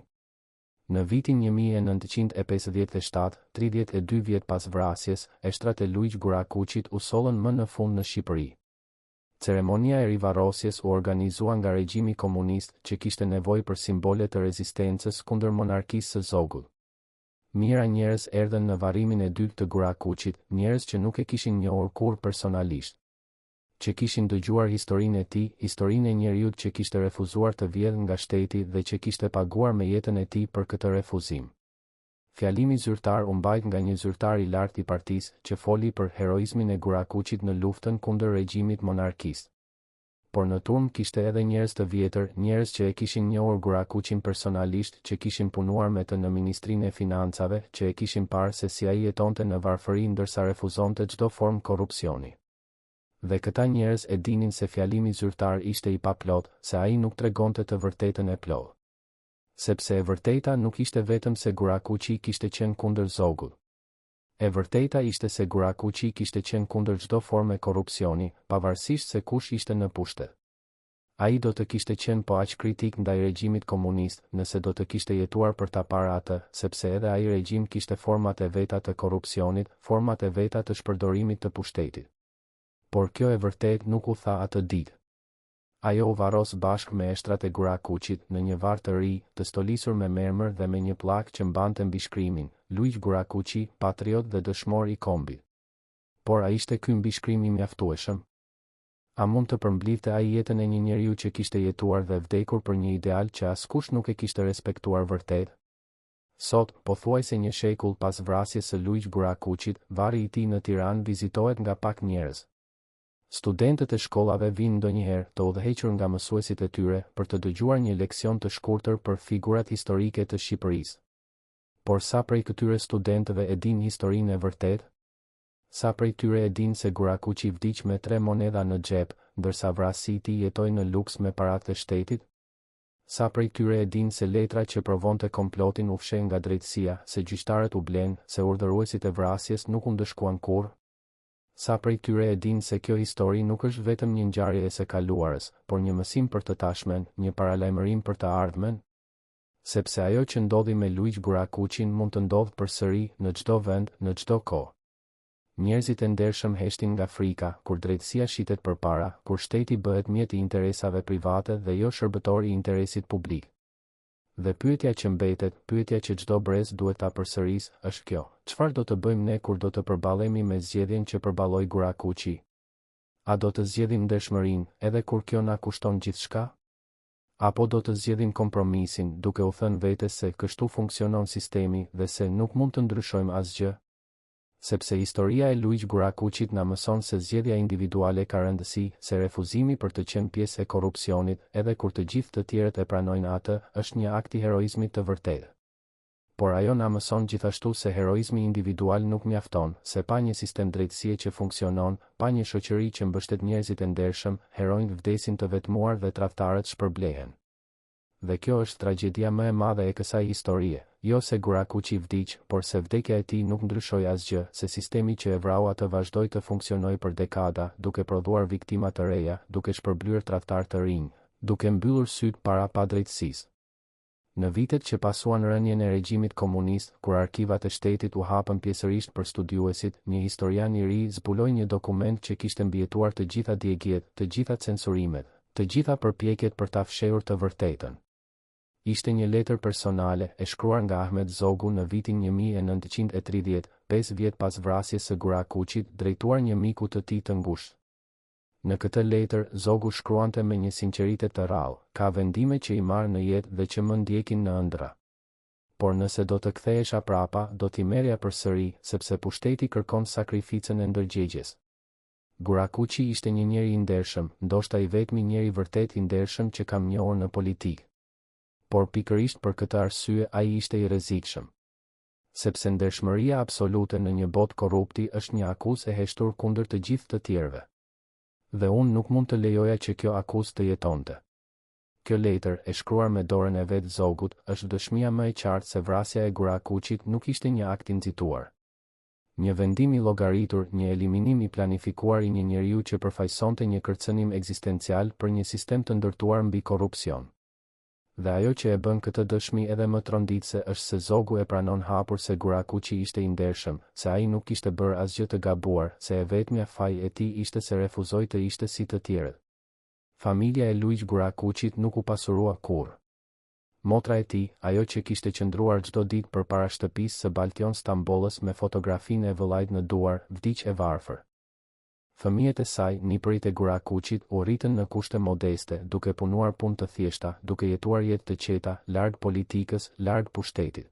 Në vitin 1957, 32 vjet pas vrasjes, eshtrat e Luiq Gurakuqit u sollën më në fund në Shqipëri. Ceremonia e rivarrosjes u organizua nga regjimi komunist, që kishte nevojë për simbole të rezistencës kundër monarkisë së Zogut. Mira njerëz erdhën në varrimin e dytë të Gurakuqit, njerëz që nuk e kishin njohur kurrë personalisht, që kishin dëgjuar historinë e tij, historinë e njeriut që kishte refuzuar të vjedhë nga shteti dhe që kishte paguar me jetën e tij për këtë refuzim. Fjalimi zyrtar u mbajt nga një zyrtar i lartë i partisë, që foli për heroizmin e Gurakuqit në luftën kundër regjimit monarkist. por në turm kishte edhe njerëz të vjetër, njerëz që e kishin njohur Gurakuqin personalisht, që kishin punuar me të në Ministrinë e Financave, që e kishin parë se si ai jetonte në varfëri ndërsa refuzonte çdo formë korrupsioni. Dhe këta njerëz e dinin se fjalimi zyrtar ishte i paplot, se ai nuk tregonte të vërtetën e plotë. Sepse e vërteta nuk ishte vetëm se Gurakuqi kishte qenë kundër Zogut. E vërteta ishte se Gurakuqi kishte qenë kundër çdo forme korrupsioni, pavarësisht se kush ishte në pushtet. Ai do të kishte qenë po aq kritik ndaj regjimit komunist, nëse do të kishte jetuar për ta parë atë, sepse edhe ai regjim kishte format e veta të korrupsionit, format e veta të shpërdorimit të pushtetit. Por kjo e vërtet nuk u tha atë ditë. Ajo u varros bashkë me eshtrat e Gurakuqit në një varr të ri, të stolisur me mermër dhe me një pllakë që mbante mbi shkrimin: Luiq Gurakuqi, patriot dhe dëshmor i kombit. Por a ishte ky mbishkrim i mjaftueshëm? A mund të përmblidhte ai jetën e një njeriu që kishte jetuar dhe vdekur për një ideal që askush nuk e kishte respektuar vërtet? Sot, pothuajse një shekull pas vrasjes së Luiq Gurakuqit, varri i tij në Tiranë vizitohet nga pak njerëz. Studentët e shkollave vinë ndonjëherë të udhëhequr nga mësuesit e tyre për të dëgjuar një leksion të shkurtër për figurat historike të Shqipërisë. Por sa prej këtyre studentëve e din historinë e vërtetë? Sa prej tyre e din se Gurakuqi vdiq me 3 monedha në xhep, ndërsa vrasi i tij jetoi në luks me paratë e shtetit? Sa prej tyre e din se letra që provonte komplotin u fsheh nga drejtësia, se gjyqtarët u blenë, se urdhëruesit e vrasjes nuk u ndëshkuan kurrë? Sa prej tyre e din se kjo histori nuk është vetëm një ngjarje e së kaluarës, por një mësim për të tashmen, një paralajmërim për të ardhmen? Sepse ajo që ndodhi me Luiq Gurakuqin mund të ndodhë përsëri në çdo vend, në çdo kohë. Njerëzit e ndershëm heshtin nga frika, kur drejtësia shitet përpara, kur shteti bëhet mjet i interesave private dhe jo shërbëtor i interesit publik. Dhe pyetja që mbetet, pyetja që çdo brez duhet ta përsërisë, është kjo: çfarë do të bëjmë ne kur do të përballemi me zgjedhjen që përballoi Gurakuqi? A do të zgjedhim ndershmërinë, edhe kur kjo na kushton gjithçka? Apo do të zgjedhim kompromisin, duke u thënë vetes se kështu funksionon sistemi dhe se nuk mund të ndryshojmë asgjë? Sepse historia e Luiq Gurakuqit na mëson se zgjedhja individuale ka rëndësi, se refuzimi për të qenë pjesë e korrupsionit, edhe kur të gjithë të tjerët e pranojnë atë, është një akt i heroizmit të vërtetë. Por ajo na mëson gjithashtu se heroizmi individual nuk mjafton, se pa një sistem drejtësie që funksionon, pa një shoqëri që mbështet njerëzit e ndershëm, heronjtë vdesin të vetmuar dhe tradhtarët shpërblehen. Dhe kjo është tragjedia më e madhe e kësaj historie, jo se Gurakuqi vdiq, por se vdekja e tij nuk ndryshoi asgjë, se sistemi që e vrau atë vazhdoi të funksionojë për dekada, duke prodhuar viktima të reja, duke shpërblyer tradhtar të rinj, duke mbyllur syt para padrejtësisë. Në vitet që pasuan rënien e regjimit komunist, kur arkivat e shtetit u hapën pjesërisht për studiuesit, një historian i ri zbuloi një dokument që kishte mbijetuar të gjitha djegjet, të gjitha censurimet, të gjitha përpjekjet për ta fshehur të vërtetën. Ishte një letër personale e shkruar nga Ahmet Zogu në vitin 1930, 5 vjet pas vrasjes së Gurakuqit, drejtuar një miku të tij të ngushtë. Në këtë letër, Zogu shkruante me një sinqeritet të rrallë: ka vendime që i marr në jetë dhe që më ndjekin në ëndra. Por nëse do të kthehesha prapa, do t'i merrja përsëri, sepse pushteti kërkon sakrificën e ndërgjegjes. Gurakuqi ishte një njeri i ndershëm, ndoshta i vetmi njeri vërtet i ndershëm që kam njohur në politikë. Por pikërisht për këtë arsye ai ishte i rrezikshëm. Sepse ndershmëria absolute në një botë korrupti është një akuzë e heshtur kundër të gjithë të tjerëve. Dhe unë nuk mund të lejoja që kjo akuzë të jetonte. Kjo letër, e shkruar me dorën e vet Zogut, është dëshmia më e qartë se vrasja e Gurakuqit nuk ishte një akt i nxituar. Një vendim i llogaritur, një eliminim i planifikuar i një njeriu që përfaqësonte një kërcënim ekzistencial për një sistem të ndërtuar mbi korrupsion. Dhe ajo që e bën këtë dëshmi edhe më tronditëse është se Zogu e pranon hapur se Gurakuqi ishte i ndershëm, se ai nuk kishte bërë asgjë të gabuar, se e vetmja faj e tij ishte se refuzoi të ishte si të tjerët. Familja e Luiq Gurakuqit nuk u pasurua kurrë. Motra e tij, ajo që kishte qëndruar çdo ditë përpara shtëpisë së Baltion Stambollës me fotografinë e vëllait në duar, vdiq e varfër. Fëmijët e saj, nipërit e Gurakuqit, u rritën në kushte modeste, duke punuar punë të thjeshta, duke jetuar jetë të qeta, larg politikës, larg pushtetit.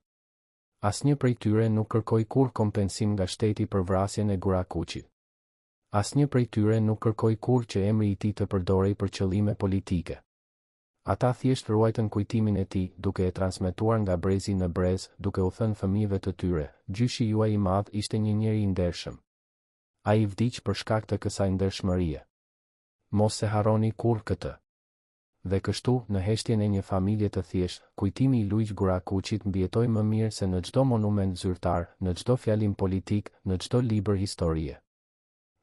Asnjë prej tyre nuk kërkoi kurrë kompensim nga shteti për vrasjen e Gurakuqit. Asnjë prej tyre nuk kërkoi kurrë që emri i tij të përdorej për qëllime politike. Ata thjesht ruajtën kujtimin e tij, duke e transmetuar nga brezi në brez, duke u thënë fëmijëve të tyre, gjyshi juaj i madh ishte një njeri i ndershëm. Ai vdiq për shkak të kësaj ndershmërie. Mos e harroni kurrë këtë. Dhe kështu, në heshtjen e një familje të thjeshtë, kujtimi i Luigjë Gurakuçit mbijetoi më mirë se në çdo monument zyrtar, në çdo fjalim politik, në çdo libër historie.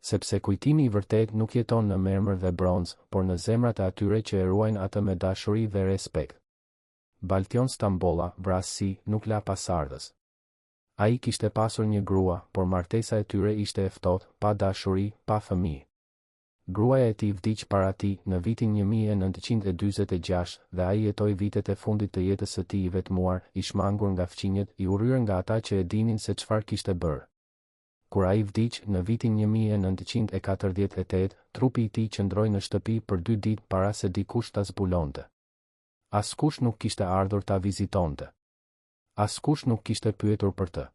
Sepse kujtimi i vërtet nuk jeton në mermër dhe bronz, por në zemrat e atyre që e ruajnë atë me dashuri dhe respekt. Baltion Stambolla, vrasësi, nuk la pasardhës. Ai kishte pasur një grua, por martesa e tyre ishte e ftohtë, pa dashuri, pa fëmijë. Gruaja e tij vdiq para tij në vitin 1946 dhe ai jetoi vitet e fundit të jetës së tij i vetmuar, i shmangur nga fqinjet, i urryer nga ata që e dinin se çfarë kishte bërë. Kur ai vdiq në vitin 1948, trupi i tij qëndroi në shtëpi për 2 ditë para se dikush ta zbulonte. Askush nuk kishte ardhur ta vizitonte. Askush nuk kishte pyetur për të.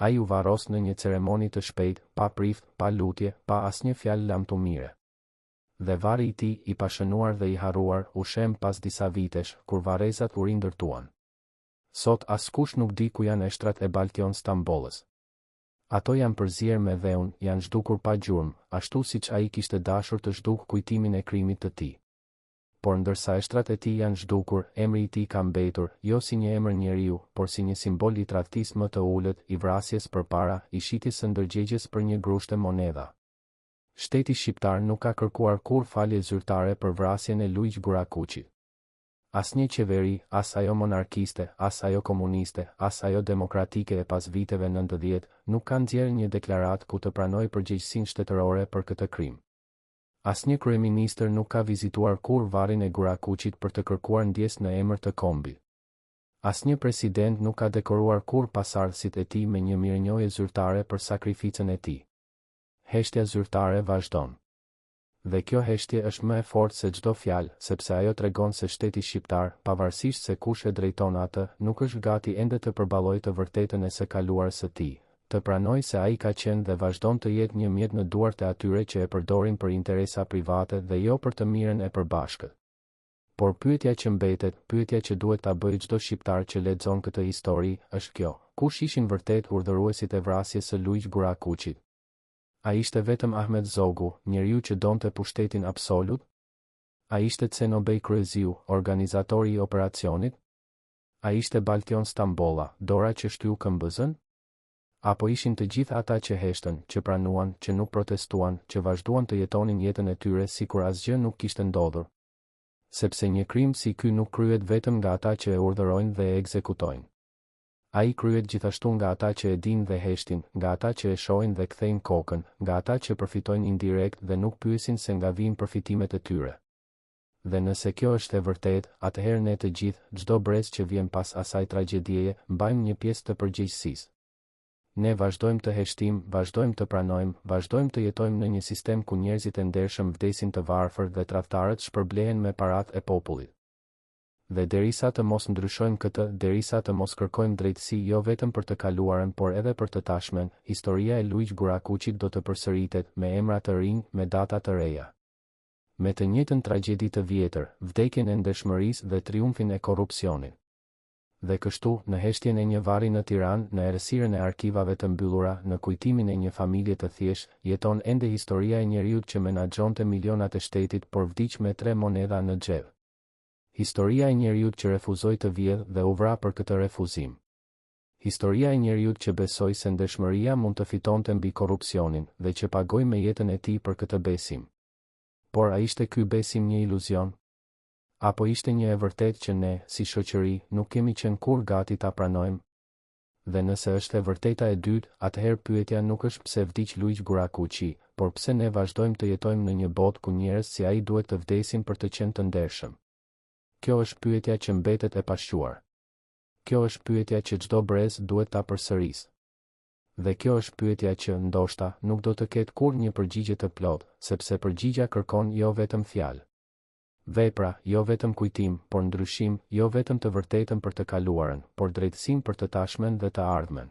Ai u varros në një ceremoni të shpejtë, pa prift, pa lutje, pa asnjë fjalë lamtumire. Dhe varri i tij, i pashënuar dhe i harruar, u shem pas disa vitesh, kur varrezat u rindërtuan. Sot askush nuk di ku janë eshtrat e Baltion Stambollës. Ato janë përzier me dheun, janë zhdukur pa gjurmë, ashtu siç ai kishte dashur të zhduk kujtimin e krimit të tij. Por ndërsa eshtrat e tij janë zhdukur, emri i tij ka mbetur, jo si një emër njeriu, por si një simbol i tradhtisë më të ulët, i vrasjes përpara, i shitjes së ndërgjegjes për një grushte monedha. Shteti shqiptar nuk ka kërkuar kurrë falje zyrtare për vrasjen e Luigjë Gurakuçit. Asnjë qeveri, as ajo monarkiste, as ajo komuniste, as ajo demokratike e pas viteve 90, nuk ka nxjerrë një deklaratë ku të pranojë përgjegjësinë shtetërore për këtë krim. Asnjë kryeministër nuk ka vizituar kurrë varrin e Gurakuçit për të kërkuar ndjesë në emër të kombit. Asnjë president nuk ka dekoruar kurrë pasardhësit e tij me një mirënjohje zyrtare për sakrificën e tij. Heshtja zyrtare vazhdon. Dhe kjo heshtje është më e fortë se çdo fjalë, sepse ajo tregon se shteti shqiptar, pavarësisht se kush e drejton atë, nuk është gati ende të përballojë të vërtetën e së kaluarës së tij, të pranojë se ai ka qenë dhe vazhdon të jetë një mjet në duart e atyre që e përdorin për interesa private dhe jo për të mirën e përbashkët. Por pyetja që mbetet, pyetja që duhet ta bëjë çdo shqiptar që lexon këtë histori, është kjo: kush ishin vërtet urdhëruesit e vrasjes së Luigjë Gurakuçit? A ishte vetëm Ahmet Zogu, njeriu që donte pushtetin absolut? A ishte Cenobej Kryeziu, organizatori i operacionit? A ishte Baltion Stambolla, dora që shtyu këmbëzën? Apo ishin të gjithë ata që heshtën, që pranuan, që nuk protestuan, që vazhduan të jetonin jetën e tyre sikur asgjë nuk kishte ndodhur? Sepse një krim si ky nuk kryhet vetëm nga ata që e urdhërojnë dhe e ekzekutojnë. Ai kryhet gjithashtu nga ata që e dinë dhe heshtin, nga ata që e shohin dhe kthejnë kokën, nga ata që përfitojnë indirekt dhe nuk pyesin se nga vijnë përfitimet e tyre. Dhe nëse kjo është e vërtetë, atëherë ne të gjithë, çdo brez që vjen pas asaj tragjedieje, mbajmë një pjesë të përgjegjësisë. Ne vazhdojmë të heshtim, vazhdojmë të pranojmë, vazhdojmë të jetojmë në një sistem ku njerëzit e ndershëm vdesin të varfër dhe tradhtarët shpërblehen me paratë e popullit. Dhe derisa të mos ndryshojmë këtë, derisa të mos kërkojmë drejtësi jo vetëm për të kaluarën por edhe për të tashmen, historia e Luigjë Gurakuçit do të përsëritet me emra të rinj, me data të reja. Me të njëjtën tragjedi të vjetër, vdekjen e ndershmërisë dhe triumfin e korrupsionit. Dhe kështu, në heshtjen e një varri në Tiranë, në errësirën e arkivave të mbyllura, në kujtimin e një familje të thjeshtë, jeton ende historia e njeriut që menaxhonte milionat e shtetit por vdiq me 3 monedha në xhep. Historia e njeriut që refuzoi të vjedhë dhe u vra për këtë refuzim. Historia e njeriut që besoi se ndershmëria mund të fitonte mbi korrupsionin dhe që pagoi me jetën e tij për këtë besim. Por a ishte ky besim një iluzion? Apo ishte një e vërtetë që ne, si shoqëri, nuk kemi qenë kurrë gati ta pranojmë? Dhe nëse është e vërteta e dytë, atëherë pyetja nuk është pse vdiq Luigjë Gurakuçi, por pse ne vazhdojmë të jetojmë në një botë ku njerëz si ai duhet të vdesin për të qenë të ndershëm. Kjo është pyetja që mbetet e pashquar. Kjo është pyetja që çdo brez duhet ta përsërisë. Dhe kjo është pyetja që, ndoshta, nuk do të ketë kurrë një përgjigje të plotë, sepse përgjigja kërkon jo vetëm fjalë. Vepra, jo vetëm kujtim, por ndryshim, jo vetëm të vërtetën për të kaluarën, por drejtësinë për të tashmen dhe të ardhmen.